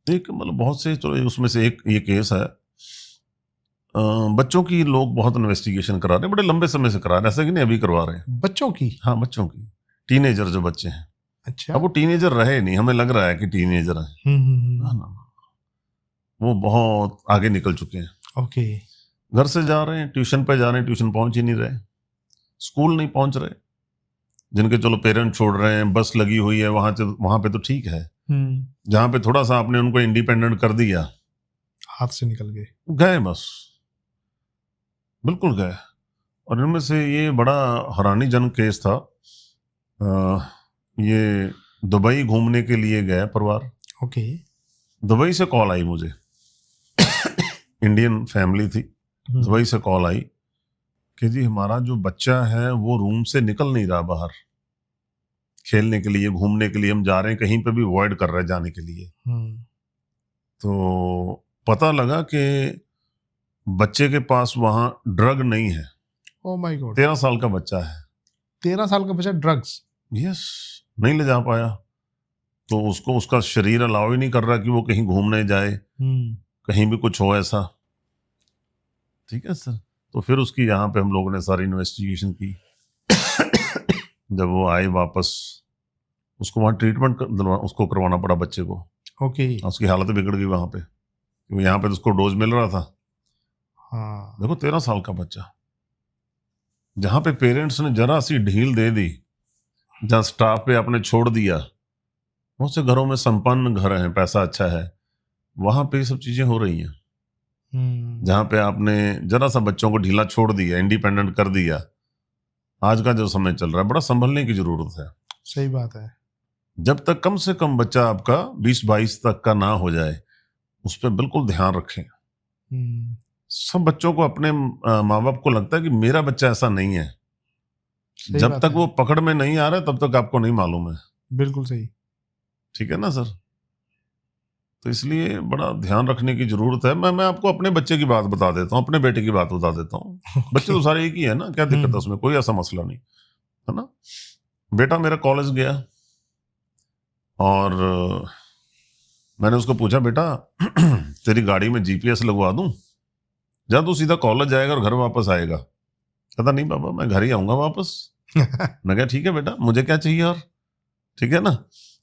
मतलब बहुत से, चलो उसमें से एक ये केस है। बच्चों की लोग बहुत इन्वेस्टिगेशन करा रहे हैं, बड़े लंबे समय से करा रहे हैं, ऐसा कि नहीं अभी करवा रहे हैं।
बच्चों की?
हाँ, बच्चों की, टीनेजर जो बच्चे हैं।
अच्छा।
अब वो टीनेजर रहे नहीं, हमें लग रहा है कि टीनेजर है। ना, वो बहुत आगे निकल चुके हैं।
ओके।
घर से जा रहे हैं, ट्यूशन पे जा रहे हैं, ट्यूशन पहुंच ही नहीं रहे, स्कूल नहीं पहुंच रहे। जिनके चलो पेरेंट छोड़ रहे हैं, बस लगी हुई है वहां पे तो ठीक है। जहां पे थोड़ा सा आपने उनको इंडिपेंडेंट कर दिया,
हाथ से निकल
गए बस, बिल्कुल गए। और इनमें से ये बड़ा हैरानीजनक केस था। ये दुबई घूमने के लिए गया परिवार।
ओके।
दुबई से कॉल आई मुझे इंडियन फैमिली थी, दुबई से कॉल आई कि जी हमारा जो बच्चा है वो रूम से निकल नहीं रहा बाहर खेलने के लिए, घूमने के लिए हम जा रहे हैं, कहीं पे भी अवॉइड कर रहे हैं जाने के लिए। तो पता लगा कि बच्चे के पास वहां ड्रग नहीं है।
ओह माय गॉड,
13 साल का बच्चा है।
13 साल का बच्चा ड्रग्स?
यस, नहीं ले जा पाया। तो उसको उसका शरीर अलाउ ही नहीं कर रहा कि वो कहीं घूमने जाए, कहीं भी कुछ हो ऐसा। ठीक है सर। तो फिर उसकी यहाँ पे हम लोगों ने सारी इन्वेस्टिगेशन की। जब वो आए वापस, उसको वहाँ ट्रीटमेंट उसको करवाना पड़ा बच्चे को।
ओके।
उसकी हालत बिगड़ गई वहाँ पे, क्योंकि यहाँ पे तो उसको डोज मिल रहा था।
हाँ।
देखो 13 साल का बच्चा, जहाँ पे पेरेंट्स ने जरा सी ढील दे दी, जहाँ स्टाफ पे आपने छोड़ दिया, बहुत से घरों में संपन्न घर हैं, पैसा अच्छा है, वहां पे ये सब चीजें हो रही हैं। जहां पे आपने जरा सा बच्चों को ढीला छोड़ दिया, इंडिपेंडेंट कर दिया। आज का जो समय चल रहा है, बड़ा संभलने की जरूरत है।
सही बात है।
जब तक कम से कम बच्चा आपका 20-22 तक का ना हो जाए, उस पर बिल्कुल ध्यान रखें। सब बच्चों को अपने माँ बाप को लगता है कि मेरा बच्चा ऐसा नहीं है। जब तक वो पकड़ में नहीं आ रहा तब तक आपको नहीं मालूम है।
बिल्कुल सही। ठीक
है ना सर? तो इसलिए बड़ा ध्यान रखने की जरूरत है। मैं आपको अपने बच्चे की बात बता देता हूँ, अपने बेटे की बात बता देता हूँ। बच्चे तो सारे एक ही है ना, क्या दिक्कत है उसमें, कोई ऐसा मसला नहीं है ना। बेटा मेरा कॉलेज गया और मैंने उसको पूछा, बेटा तेरी गाड़ी में जीपीएस लगवा दूं, जा तू सीधा कॉलेज जाएगा और घर वापस आएगा। कहता नहीं पापा, मैं घर ही आऊंगा वापस। मैं कहा ठीक है बेटा, मुझे क्या चाहिए और, ठीक है ना,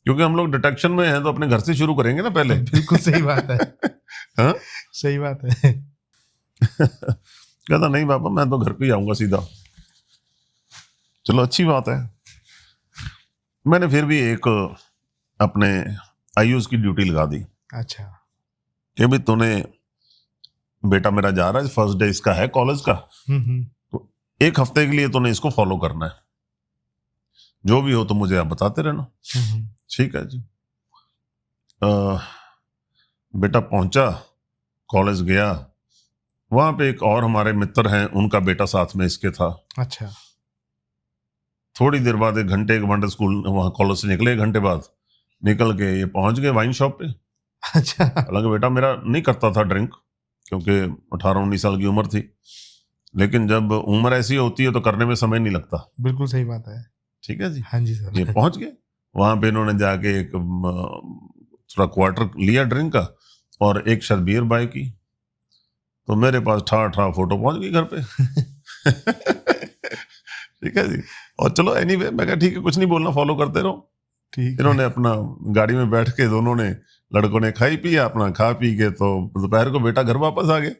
क्योंकि हम लोग डिटेक्शन में हैं तो अपने घर से शुरू करेंगे ना पहले।
बिल्कुल सही बात है।
हाँ
सही बात है।
कहता नहीं पापा, मैं तो घर पे ही आऊंगा सीधा। चलो अच्छी बात है। मैंने फिर भी एक अपने आयुष की ड्यूटी लगा दी।
अच्छा।
कि भाई तूने, बेटा मेरा जा रहा है, फर्स्ट डे इसका है कॉलेज का, तो 1 हफ्ते के लिए तूने इसको फॉलो करना है, जो भी हो तो मुझे आप बताते रहना। ठीक है जी। बेटा पहुंचा, कॉलेज गया, वहां पे एक और हमारे मित्र हैं, उनका बेटा साथ में इसके था।
अच्छा।
थोड़ी देर बाद 1 घंटे स्कूल वहां कॉलेज से निकले, 1 घंटे बाद निकल के ये पहुंच गए वाइन शॉप पे।
अच्छा।
हालांकि बेटा मेरा नहीं करता था ड्रिंक, क्योंकि 18-19 साल की उम्र थी, लेकिन जब उम्र ऐसी होती है तो करने में समय नहीं लगता।
बिल्कुल सही बात है।
ठीक है जी।
हाँ जी सर।
ये पहुंच गए वहां पे, इन्होंने जाके एक थोड़ा क्वार्टर लिया ड्रिंक का और एक शायद बियर बाय की, तो मेरे पास ठा फोटो पहुंच गई घर पे। ठीक है जी। और चलो एनीवे, मैं कहा ठीक है, कुछ नहीं बोलना, फॉलो करते रहो। ठीक। इन्होंने अपना गाड़ी में बैठ के, दोनों ने, लड़कों ने खाई पिया, अपना खा पी के तो दोपहर को बेटा घर वापस आ गए।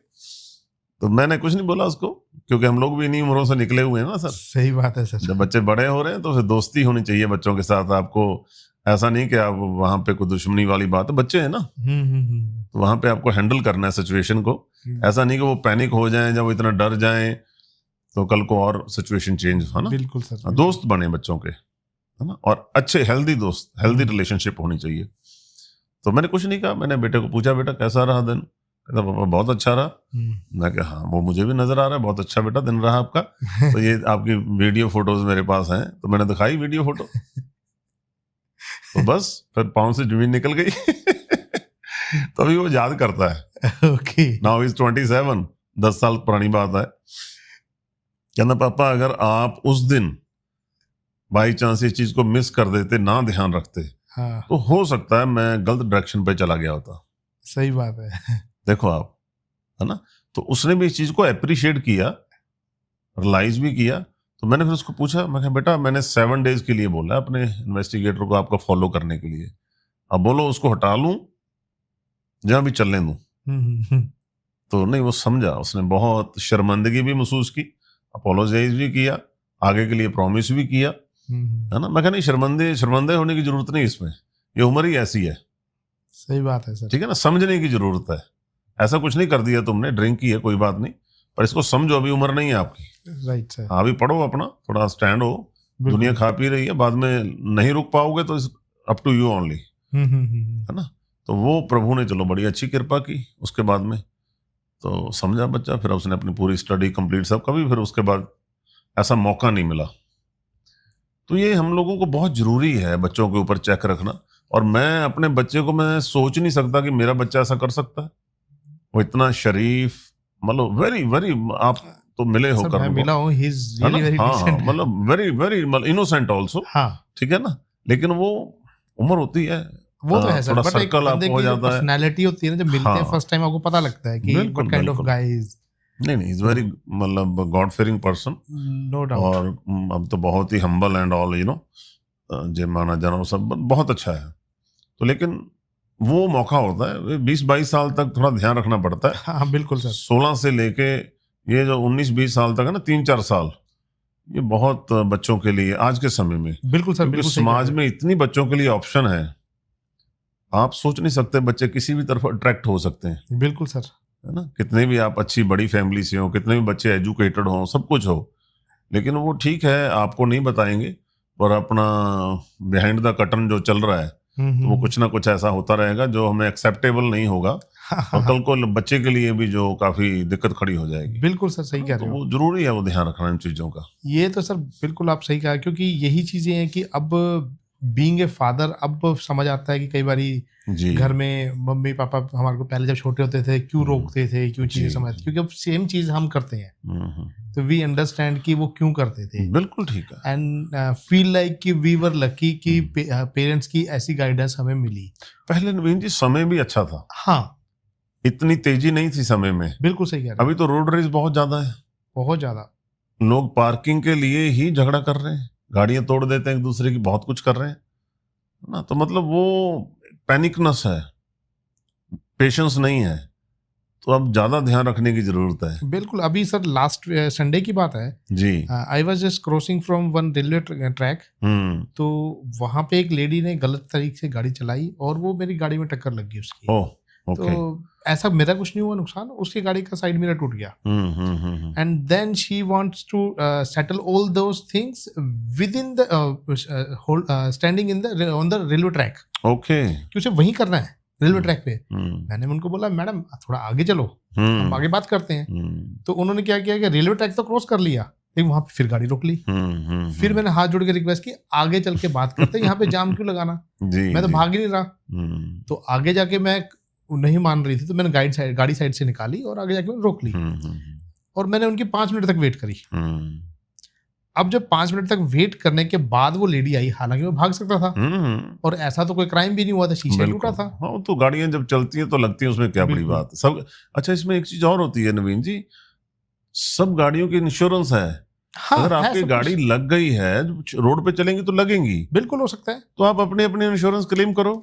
तो मैंने कुछ नहीं बोला उसको, क्योंकि हम लोग भी इन्हीं उम्रों से निकले हुए हैं ना सर।
सही बात है सर।
जब बच्चे बड़े हो रहे हैं तो फिर दोस्ती होनी चाहिए बच्चों के साथ। आपको ऐसा नहीं कि आप वहां पे कोई दुश्मनी वाली बात है, बच्चे हैं ना, तो वहां पे आपको हैंडल करना है सिचुएशन को। ऐसा नहीं कि वो पैनिक हो जाएं, जब वो इतना डर जाएं तो कल को और सिचुएशन चेंज हो ना।
बिल्कुल सर।
दोस्त बने बच्चों के, है ना, और अच्छे हेल्दी दोस्त, हेल्दी रिलेशनशिप होनी चाहिए। तो मैंने कुछ नहीं कहा, मैंने बेटे को पूछा, बेटा कैसा रहा दिन? कहता पापा बहुत अच्छा रहा। मैं कहा हाँ, वो मुझे भी नजर आ रहा है, बहुत अच्छा बेटा दिन रहा आपका। तो ये आपकी वीडियो फोटोज मेरे पास हैं, तो मैंने दिखाई वीडियो फोटो। तो बस फिर पाँव से जमीन निकल गई। तो अभी वो याद करता है।
ओके।
नाउ इज 27, 10 साल पुरानी बात है। कहना पापा, अगर आप उस दिन बाई चांस इस चीज को मिस कर देते, ना ध्यान रखते,
हाँ,
तो हो सकता है मैं गलत डायरेक्शन पे चला गया होता।
सही बात है।
देखो आप, है ना। तो उसने भी इस चीज को अप्रिशिएट किया, रियलाइज भी किया। तो मैंने फिर उसको पूछा, मैं कहा बेटा मैंने 7 डेज के लिए बोला अपने इन्वेस्टिगेटर को आपका फॉलो करने के लिए, अब बोलो उसको हटा लूं, जहां भी चलने दूं। तो नहीं, वो समझा, उसने बहुत शर्मिंदगी भी महसूस की, अपोलोजाइज भी किया, आगे के लिए प्रॉमिस भी किया, है ना। मैं कहा नहीं, शर्मिंदे होने की जरूरत नहीं इसमें, ये उम्र ही ऐसी है।
सही बात है सर।
ठीक है ना, समझने की जरूरत है। ऐसा कुछ नहीं कर दिया तुमने, ड्रिंक की है कोई बात नहीं, पर इसको समझो, अभी उम्र नहीं है आपकी।
Right sir.
अभी पढ़ो अपना, थोड़ा स्टैंड हो, दुनिया खा पी रही है, बाद में नहीं रुक पाओगे तो अप टू यू ओनली, है ना। तो वो प्रभु ने चलो बड़ी अच्छी कृपा की उसके बाद में। तो समझा बच्चा, फिर उसने अपनी पूरी स्टडी कंप्लीट सब, कभी फिर उसके बाद ऐसा मौका नहीं मिला। तो ये हम लोगों को बहुत जरूरी है बच्चों के ऊपर चेक रखना। और मैं अपने बच्चे को, मैं सोच नहीं सकता कि मेरा बच्चा ऐसा कर सकता है। वो इतना शरीफ, मतलब वेरी वेरी, आप तो मिले हो
मैं मिला हूँ, he is really very decent,
मतलब वेरी वेरी इनोसेंट आल्सो,
हाँ
ठीक है ना। लेकिन वो उम्र होती है,
वो तो है सर,
थोड़ा
बट एक
सर्कल
बंदे
आपको हो
की जो
जाता है।
पर्सनालिटी होती है ना, जब मिलते हैं
हाँ,
फर्स्ट टाइम, आपको पता लगता है कि what kind of guy is.
नहीं इज वेरी, मतलब god fearing person,
no doubt.
और अब तो बहुत ही humble and all, you know, जे माना जाना, वो सब बहुत अच्छा है। तो लेकिन वो मौका होता है 20-22 साल तक, थोड़ा ध्यान रखना पड़ता है।
हाँ बिल्कुल सर।
16 से लेके ये जो 19-20 साल तक है ना, 3-4 साल, ये बहुत बच्चों के लिए आज के समय में,
बिल्कुल सर,
क्योंकि
बिल्कुल सही
समाज में इतनी बच्चों के लिए ऑप्शन है, आप सोच नहीं सकते, बच्चे किसी भी तरफ अट्रैक्ट हो सकते हैं।
बिल्कुल सर,
है ना, कितने भी आप अच्छी बड़ी फैमिली से हो, कितने भी बच्चे एजुकेटेड हो, सब कुछ हो, लेकिन वो ठीक है आपको नहीं बताएंगे, पर अपना बिहाइंड द कर्टन जो चल रहा है, तो वो कुछ ना कुछ ऐसा होता रहेगा जो हमें एक्सेप्टेबल नहीं होगा, और कल को बच्चे के लिए भी जो काफी दिक्कत खड़ी हो जाएगी।
बिल्कुल सर, सही कह रहे
तो
हो।
वो जरूरी है, वो ध्यान रखना इन चीजों का।
ये तो सर बिल्कुल आप सही कहा, क्योंकि यही चीजें हैं कि अब बीइंग ए फादर, अब समझ आता है कि कई बारी
जी,
घर में मम्मी पापा हमारे को पहले जब छोटे होते थे क्यों रोकते थे, क्यों चीजें समझते, क्योंकि अब सेम चीज हम करते हैं, तो वी अंडरस्टैंड कि वो क्यों करते थे।
बिल्कुल ठीक है।
एंड फील लाइक कि वी वर लकी कि पेरेंट्स की ऐसी गाइडेंस हमें मिली।
पहले नवीन जी समय भी अच्छा था,
हाँ
इतनी तेजी नहीं थी समय में।
बिल्कुल सही कह रहे
अभी तो रोड रेस बहुत ज्यादा है,
बहुत ज्यादा।
लोग पार्किंग के लिए ही झगड़ा कर रहे हैं, गाड़ियां तोड़ देते हैं एक दूसरे की, बहुत कुछ कर रहे हैं ना। तो मतलब वो पैनिकनेस है, पेशेंस नहीं है, तो अब ज्यादा ध्यान रखने की जरूरत है।
बिल्कुल। अभी सर लास्ट संडे की बात है
जी।
I was just crossing from one railway track, तो वहां पे एक लेडी ने गलत तरीके से गाड़ी चलाई और वो मेरी गाड़ी में टक्कर लग गई उसकी।
Oh okay.
तो ऐसा मेरा कुछ नहीं हुआ नुकसान, उसकी गाड़ी का साइड मिरर टूट गया। And then she wants to settle all those things with in the standing in the on the railway track.
Okay,
कि उसे वहीं करना है रेलवे ट्रैक पे। मैंने उनको बोला मैडम थोड़ा आगे चलो, हम आगे बात करते हैं। तो उन्होंने क्या किया कि रेलवे ट्रैक तो क्रॉस कर लिया, लेकिन वहां पे फिर गाड़ी रोक ली। फिर मैंने हाथ जोड़ के रिक्वेस्ट की आगे चल के बात करते हैं, यहाँ पे जाम क्यों लगाना, मैं तो भाग ही नहीं रहा। तो आगे जाके मैं नहीं मान रही थी, तो मैंने गाड़ी साइड से निकाली और आगे जाके मैंने रोक ली, और मैंने उनकी 5 मिनट तक वेट करी। अब जब 5 मिनट तक वेट करने के बाद वो लेडी आई, हालांकि वो भाग सकता था, और ऐसा तो कोई क्राइम भी नहीं हुआ था, शीशा टूटा था।
हाँ, तो गाड़ियां जब चलती हैं तो लगती हैं, उसमें क्या बड़ी बात सब। अच्छा, इसमें एक चीज और होती है नवीन जी, सब गाड़ियों की इंश्योरेंस है।
हाँ,
अगर आपकी गाड़ी लग गई है, रोड पे चलेंगी तो लगेंगी,
बिल्कुल हो सकता है,
तो आप अपने अपने इंश्योरेंस क्लेम करो,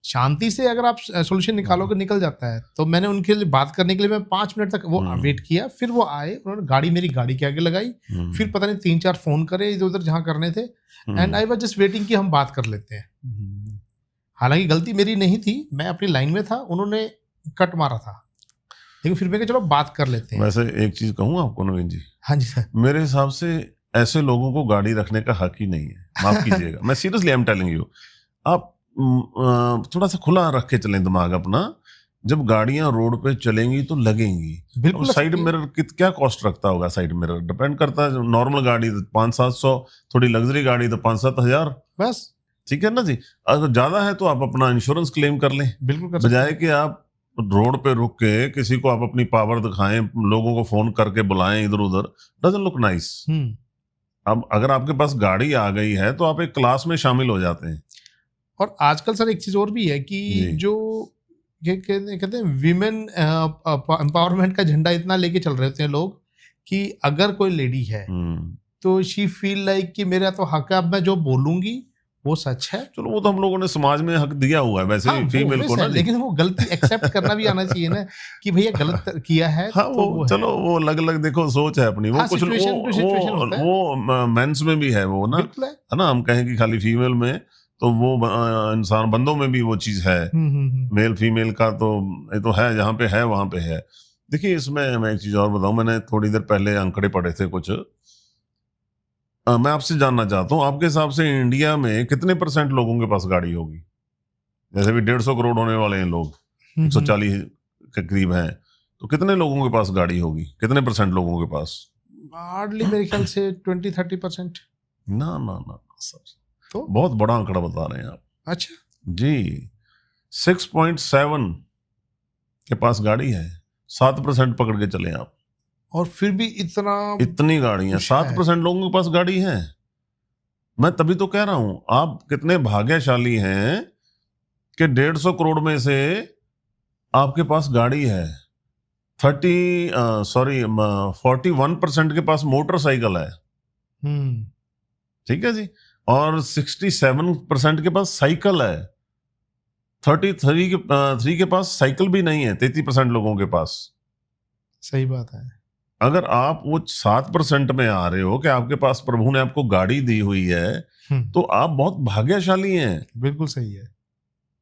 शांति से अगर आप सोल्यूशन निकालोगे निकल जाता है। तो मैंने उनके लिए बात करने के लिए मैं 5 मिनट तक वो वेट किया, फिर वो आए, उन्होंने गाड़ी मेरी गाड़ी के आगे लगाई, फिर पता नहीं 3-4 फोन करे इधर उधर जहां करने थे, and I was just waiting कि हम बात कर लेते हैं। हालांकि गलती मेरी नहीं थी, मैं अपनी लाइन में था, उन्होंने कट मारा था, लेकिन फिर मैं चलो बात कर लेते हैं।
वैसे एक चीज कहूँ आपको नवीन जी,
हाँ जी सर,
मेरे हिसाब से ऐसे लोगों को गाड़ी रखने का हक ही नहीं है, माफ कीजिएगा, मैं seriously I am telling you. आप थोड़ा सा खुला रख के चलें दिमाग अपना, जब गाड़ियां रोड पे चलेंगी तो लगेंगी।
बिल्कुल।
साइड मिरर क्या कॉस्ट रखता होगा? साइड मिरर डिपेंड करता है, नॉर्मल गाड़ी 500-700, थोड़ी लग्जरी गाड़ी तो 5-7 हजार
बस,
ठीक है ना जी। अगर ज्यादा है तो आप अपना इंश्योरेंस क्लेम कर लें,
बिल्कुल कर
बजाय कि आप रोड पे रुक के किसी को आप अपनी पावर दिखाएं, लोगों को फोन करके बुलाएं इधर उधर, डजंट लुक नाइस। अब अगर आपके पास गाड़ी आ गई है तो आप एक क्लास में शामिल हो जाते हैं।
और आजकल सर एक चीज और भी है कि जो कहते हैं विमेन एम्पावरमेंट का झंडा इतना लेके चल रहे होते हैं लोग, कि अगर कोई लेडी है तो शी फील लाइक कि मेरा तो हक है, अब मैं जो बोलूंगी वो सच है।
चलो वो तो हम लोगों ने समाज में हक दिया हुआ है वैसे, हाँ, फीमेल को ना,
लेकिन वो गलती एक्सेप्ट करना भी आना चाहिए ना, कि भैया गलत किया है।
हाँ,
तो
वो चलो वो अलग अलग देखो सोच है अपनी, वो कुछ वो मेंस में भी है वो ना, है ना। हम कहें कि खाली फीमेल में, तो वो इंसान बंदों में भी वो चीज है, मेल फीमेल का तो ये तो है, जहाँ पे है वहां पे है। देखिए इसमें मैं एक चीज और बताऊं, मैंने थोड़ी देर पहले आंकड़े पढ़े थे कुछ, मैं आपसे जानना चाहता हूँ, आपके हिसाब से इंडिया में कितने % लोगों के पास गाड़ी होगी? जैसे भी 150 करोड़ होने वाले हैं लोग, 140 के करीब हैं, तो कितने लोगों के पास गाड़ी होगी, कितने % लोगों के पास?
हार्डली मेरे ख्याल से 20-30%।
ना ना ना सर,
तो
बहुत बड़ा आंकड़ा बता रहे हैं आप।
अच्छा
जी, 6.7 के पास गाड़ी है, 7% पकड़ के चले आप।
और फिर भी
इतनी गाड़ियां, 7% लोगों के पास गाड़ी है। मैं तभी तो कह रहा हूं, आप कितने भाग्यशाली हैं कि 150 करोड़ में से आपके पास गाड़ी है। 41% के पास मोटरसाइकिल है, ठीक है जी, और 67% के पास साइकिल है। 3 के पास साइकिल भी नहीं है, 33% लोगों के पास।
सही बात है।
अगर आप वो 7% में आ रहे हो कि आपके पास प्रभु ने आपको गाड़ी दी हुई है, तो आप बहुत भाग्यशाली हैं।
बिल्कुल सही है।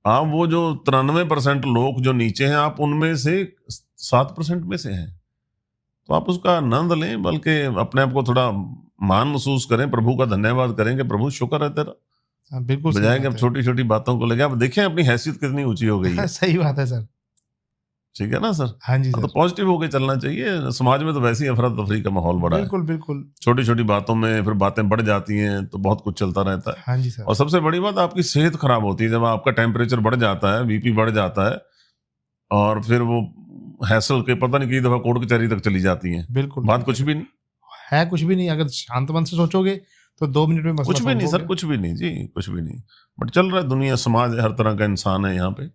आप वो जो 93% लोग जो नीचे हैं, आप उनमें से 7% में से हैं। तो आप उसका आनंद लें, बल्कि अपने आप को थोड़ा मान महसूस करें, प्रभु का धन्यवाद करें कि प्रभु शुक्र है तेरा।
बिल्कुल
बजाय कि अब छोटी छोटी बातों को लेके आप देखें अपनी हैसियत कितनी ऊंची हो गई है।
सही बात है सर।
ठीक है ना सर?
हाँ जी सर।
तो पॉजिटिव होके चलना चाहिए। समाज में तो वैसे ही अफरा तफरी का माहौल बड़ा है।
बिल्कुल बिल्कुल।
छोटी छोटी बातों में फिर बातें बढ़ जाती हैं, तो बहुत कुछ चलता रहता है।
हाँ जी सर।
और सबसे बड़ी बात, आपकी सेहत खराब होती है जब आपका टेम्परेचर बढ़ जाता है, बीपी बढ़ जाता है, और फिर वो हैसल के पता नहीं कई दफा कोर्ट कचहरी तक चली जाती है।
बिल्कुल।
बात कुछ भी नहीं
है, कुछ भी नहीं। अगर शांत मन से सोचोगे तो 2 मिनट में मसला
कुछ भी नहीं सर, कुछ भी नहीं जी, कुछ भी नहीं। बट चल रहा है दुनिया, समाज है, हर तरह का इंसान है यहाँ पे।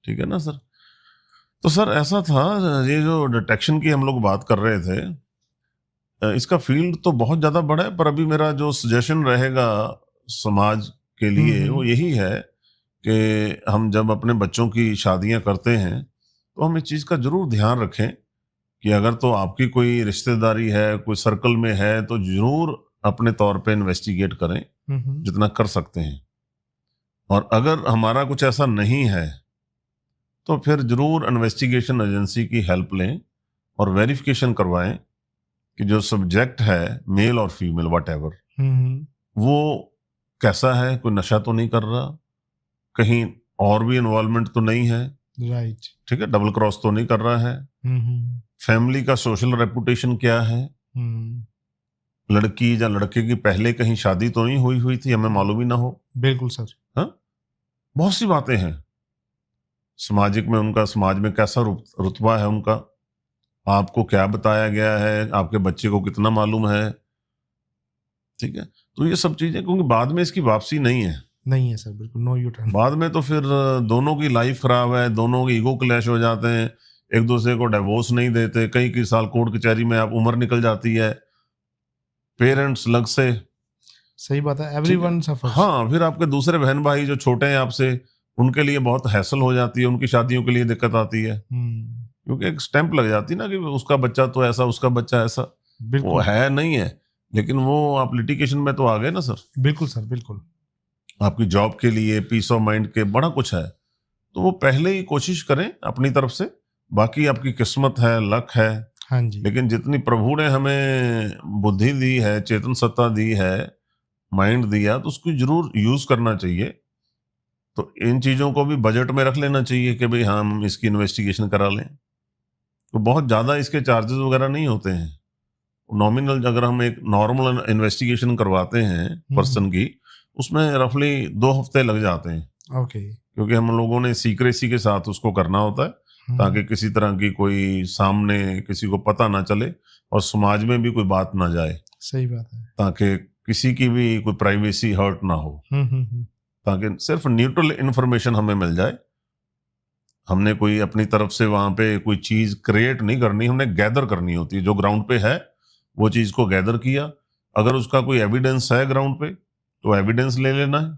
ठीक है ना सर? तो सर ऐसा था, ये जो डिटेक्शन की हम लोग बात कर रहे थे, इसका फील्ड तो बहुत ज्यादा बड़ा है, पर अभी मेरा जो सजेशन रहेगा समाज के लिए वो यही है कि हम जब अपने बच्चों की शादियां करते हैं तो हम इस चीज का जरूर ध्यान रखें कि अगर तो आपकी कोई रिश्तेदारी है, कोई सर्कल में है, तो जरूर अपने तौर पे इन्वेस्टिगेट करें जितना कर सकते हैं। और अगर हमारा कुछ ऐसा नहीं है तो फिर जरूर इन्वेस्टिगेशन एजेंसी की हेल्प लें और वेरिफिकेशन करवाएं कि जो सब्जेक्ट है, मेल और फीमेल वट एवर, वो कैसा है, कोई नशा तो नहीं कर रहा, कहीं और भी इन्वॉल्वमेंट तो नहीं है,
राइट,
ठीक है, डबल क्रॉस तो नहीं कर रहा है, फैमिली का सोशल रेपुटेशन क्या है, लड़की या लड़के की पहले कहीं शादी तो नहीं हुई थी, हमें मालूम ही ना हो।
बिल्कुल सर।
हाँ, बहुत सी बातें हैं। सामाजिक में उनका, समाज में कैसा रुतबा है उनका, आपको क्या बताया गया है, आपके बच्चे को कितना मालूम है, ठीक है। तो ये सब चीजें, क्योंकि बाद में इसकी वापसी नहीं है
सर, बिल्कुल नो यू टर्न।
बाद में तो फिर दोनों की लाइफ खराब है, दोनों के ईगो क्लैश हो जाते हैं, एक दूसरे को डिवोर्स नहीं देते, कई साल कोर्ट कचहरी में आप उम्र निकल जाती है, पेरेंट्स लग से।
सही बात है, एवरीवन सफर्स।
हाँ, फिर आपके दूसरे बहन भाई जो छोटे हैं आपसे, उनके लिए बहुत हैसल हो जाती है, उनकी शादियों के लिए दिक्कत आती है, क्योंकि एक स्टैंप लग जाती है ना कि उसका बच्चा तो ऐसा, उसका बच्चा ऐसा। वो है नहीं है, लेकिन वो आप लिटिगेशन में तो आ गए ना सर।
बिल्कुल सर, बिल्कुल।
आपकी जॉब के लिए, पीस ऑफ माइंड के, बड़ा कुछ है, तो वो पहले ही कोशिश करें अपनी तरफ से। बाकी आपकी किस्मत है, लक है।
हाँ जी।
लेकिन जितनी प्रभु ने हमें बुद्धि दी है, चेतन सत्ता दी है, माइंड दिया, तो उसको जरूर यूज करना चाहिए। तो इन चीजों को भी बजट में रख लेना चाहिए कि भाई हम इसकी इन्वेस्टिगेशन करा लें। तो बहुत ज्यादा इसके चार्जेस वगैरह नहीं होते हैं, नॉमिनल। अगर हम एक नॉर्मल इन्वेस्टिगेशन करवाते हैं पर्सन की, उसमें रफली 2 हफ्ते लग जाते हैं।
ओके।
क्योंकि हम लोगों ने सीक्रेसी के साथ उसको करना होता है, ताकि किसी तरह की कोई सामने किसी को पता ना चले और समाज में भी कोई बात ना जाए।
सही बात है।
ताकि किसी की भी कोई प्राइवेसी हर्ट ना हो, ताकि सिर्फ न्यूट्रल इंफॉर्मेशन हमें मिल जाए। हमने कोई अपनी तरफ से वहां पे कोई चीज क्रिएट नहीं करनी, हमने गैदर करनी होती है। जो ग्राउंड पे है वो चीज को गैदर किया, अगर उसका कोई एविडेंस है ग्राउंड पे तो एविडेंस ले लेना है,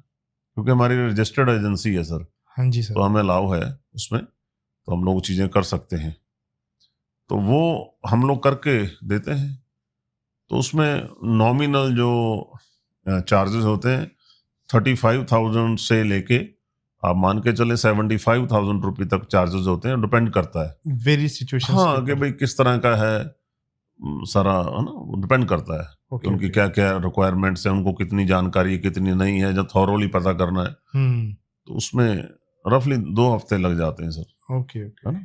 क्योंकि हमारी रजिस्टर्ड एजेंसी है सर।
हाँ जी सर।
तो हमें अलाउ है उसमें, तो हम लोग चीजें कर सकते हैं। तो वो हम लोग करके देते हैं। तो उसमें नॉमिनल जो चार्जेस होते हैं 35,000 से लेके आप मान के चले 75,000 रुपये तक चार्जेस होते हैं। डिपेंड करता है
वेरी सिचुएशन।
हाँ, कि भाई किस तरह का है सारा, है ना, डिपेंड करता है।
Okay,
उनकी क्या क्या रिक्वायरमेंट्स है, उनको कितनी जानकारी है, कितनी नहीं है, जब थॉरोली पता करना है, तो उसमें रफली 2 हफ्ते लग जाते हैं सर।
ओके,
है ना।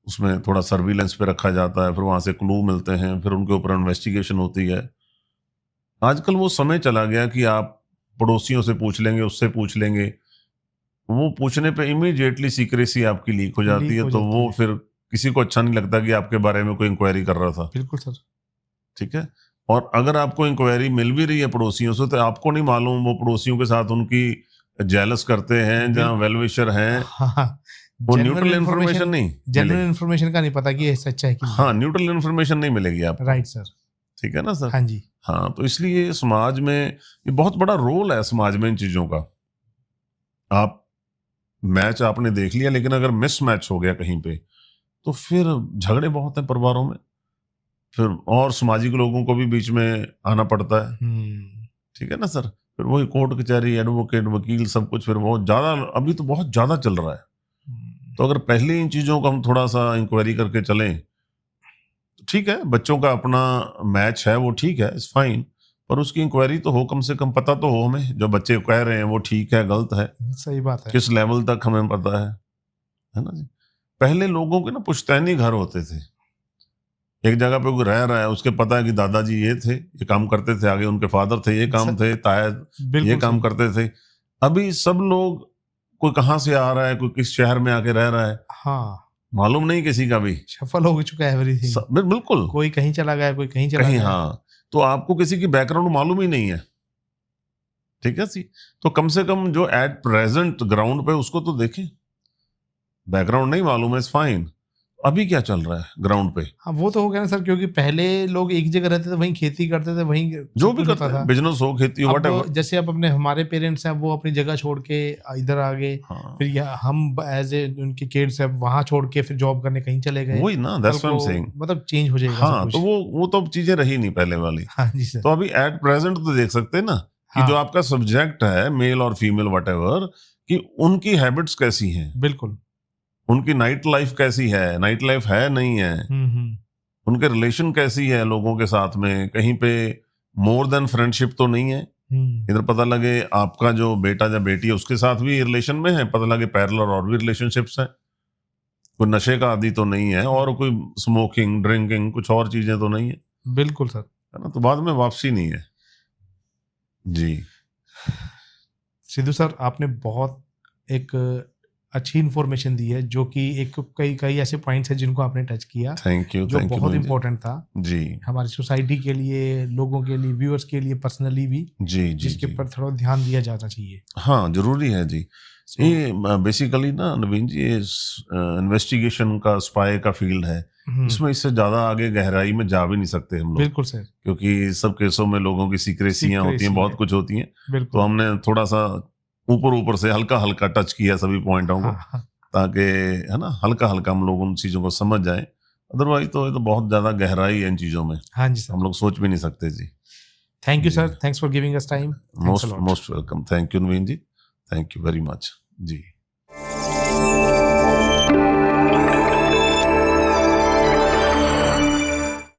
उसमें थोड़ा सर्विलेंस पे रखा जाता है, फिर वहां से क्लू मिलते हैं, फिर उनके ऊपर इन्वेस्टिगेशन होती है। आजकल वो समय चला गया कि आप पड़ोसियों से पूछ लेंगे, उससे पूछ लेंगे, वो पूछने पे इमीडिएटली सीक्रेसी आपकी लीक हो जाती है, तो वो फिर किसी को अच्छा नहीं लगता कि आपके बारे में कोई इंक्वायरी कर रहा था।
बिल्कुल सर।
ठीक है। और अगर आपको इंक्वायरी मिल भी रही है पड़ोसियों से, तो आपको नहीं मालूम वो पड़ोसियों के साथ उनकी जेलस करते हैं, जहाँ वेलविशर हैं, वो न्यूट्रल इन्फॉर्मेशन नहीं,
जेन्युइन इन्फॉर्मेशन का नहीं पता कि ये सच्चा है कि नहीं।
हाँ, न्यूट्रल इन्फॉर्मेशन नहीं मिलेगी आपको।
Right sir.
ठीक है ना सर?
हाँ जी।
हाँ, तो इसलिए समाज में ये बहुत बड़ा रोल है समाज में इन चीजों का। आप मैच आपने देख लिया, लेकिन अगर मिस मैच हो गया कहीं पे, तो फिर झगड़े बहुत हैं परिवारों में, फिर और सामाजिक लोगों को भी बीच में आना पड़ता है। ठीक है ना सर? फिर वही कोर्ट कचहरी, एडवोकेट, वकील, सब कुछ फिर बहुत ज्यादा, अभी तो बहुत ज्यादा चल रहा है। तो अगर पहले इन चीजों को हम थोड़ा सा इंक्वायरी करके चलें, तो ठीक है, बच्चों का अपना मैच है वो ठीक है, इट्स फाइन, पर उसकी इंक्वायरी तो हो, कम से कम पता तो हो हमें, जो बच्चे कह रहे हैं वो ठीक है गलत है,
सही बात है,
किस लेवल तक हमें पता है ना जी? पहले लोगों के ना पुश्तैनी घर होते थे, एक जगह पे कोई रह रहा है, उसके पता है कि दादाजी ये थे, ये काम करते थे, आगे उनके फादर थे, ये काम थे, ताया ये काम करते थे। अभी सब लोग, कोई कहाँ से आ रहा है, कोई किस शहर में आके रह रहा है,
हाँ,
मालूम नहीं किसी का भी,
सफल हो चुका है एवरीथिंग।
बिल्कुल,
कोई कहीं चला गया, कोई कहीं चला गया।
हाँ, तो आपको किसी की बैकग्राउंड मालूम ही नहीं है। ठीक है सी, तो कम से कम जो एट प्रेजेंट ग्राउंड पे उसको तो देखें, बैकग्राउंड नहीं मालूम है, इट्स फाइन, अभी क्या चल रहा है ग्राउंड पे।
हाँ, वो तो हो गया ना सर, क्योंकि पहले लोग एक जगह रहते थे, वहीं खेती करते थे, वहीं
जो भी करता था, बिजनेस हो, खेती हो, व्हाटएवर।
जैसे अब अपने हमारे पेरेंट्स हैं, वो अपनी जगह छोड़ के इधर आ गए,
हाँ,
फिर हम एज ए उनके किड्स हैं, वहां छोड़ के फिर जॉब करने कहीं चले गए।
वही ना, that's what I am saying,
मतलब चेंज हो जाएगा।
हाँ, तो वो तो चीजें रही नहीं पहले वाली।
हाँ जी सर।
तो अभी एट प्रेजेंट तो देख सकते हैं ना कि
हाँ,
जो आपका सब्जेक्ट है, मेल और फीमेल व्हाटएवर, कि उनकी हैबिट्स कैसी हैं,
बिल्कुल,
उनकी नाइट लाइफ कैसी है, नाइट लाइफ है नहीं है, उनके रिलेशन कैसी है लोगों के साथ में, कहीं पे मोर देन फ्रेंडशिप तो नहीं है, इधर पता लगे आपका जो बेटा या बेटी है उसके साथ भी रिलेशन में है, पता लगे पैरेलल और भी रिलेशनशिप्स हैं, कोई नशे का आदी तो नहीं है, और कोई स्मोकिंग, ड्रिंकिंग, कुछ और चीजें तो नहीं है।
बिल्कुल सर,
है ना? तो बाद में वापसी नहीं है जी।
सिद्धू सर, आपने बहुत एक अच्छी इन्फॉर्मेशन दी है, जो कि एक कई ऐसे पॉइंट्स हैं जिनको आपने टच किया।
थैंक यू,
जो बहुत इम्पोर्टेंट था
जी,
हमारी सोसाइटी के लिए, लोगों के लिए, व्यूअर्स के लिए, पर्सनली भी
जी,
जिसके ऊपर थोड़ा ध्यान दिया जाना चाहिए।
हाँ, जरूरी है जी। ये बेसिकली ना नवीन जी, इन्वेस्टिगेशन का, स्पाई का फील्ड है, इसमें इससे ज्यादा आगे गहराई में जा भी नहीं सकते हम लोग।
बिल्कुल सर,
क्योंकि सब केसों में लोगों की सीक्रेसियां होती हैं, बहुत कुछ होती हैं, तो हमने थोड़ा सा ऊपर से हल्का हल्का टच किया सभी पॉइंटों को, ताकि है ना, हल्का हल्का हम लोग उन चीजों को समझ जाएं। अदरवाइज तो ये तो बहुत ज्यादा गहराई है इन चीजों में।
हाँ जी सर,
हम लोग सोच भी नहीं सकते जी।
Thank you sir, thanks for giving us time.
Most welcome, thank you Naveen ji, thank you very much ji.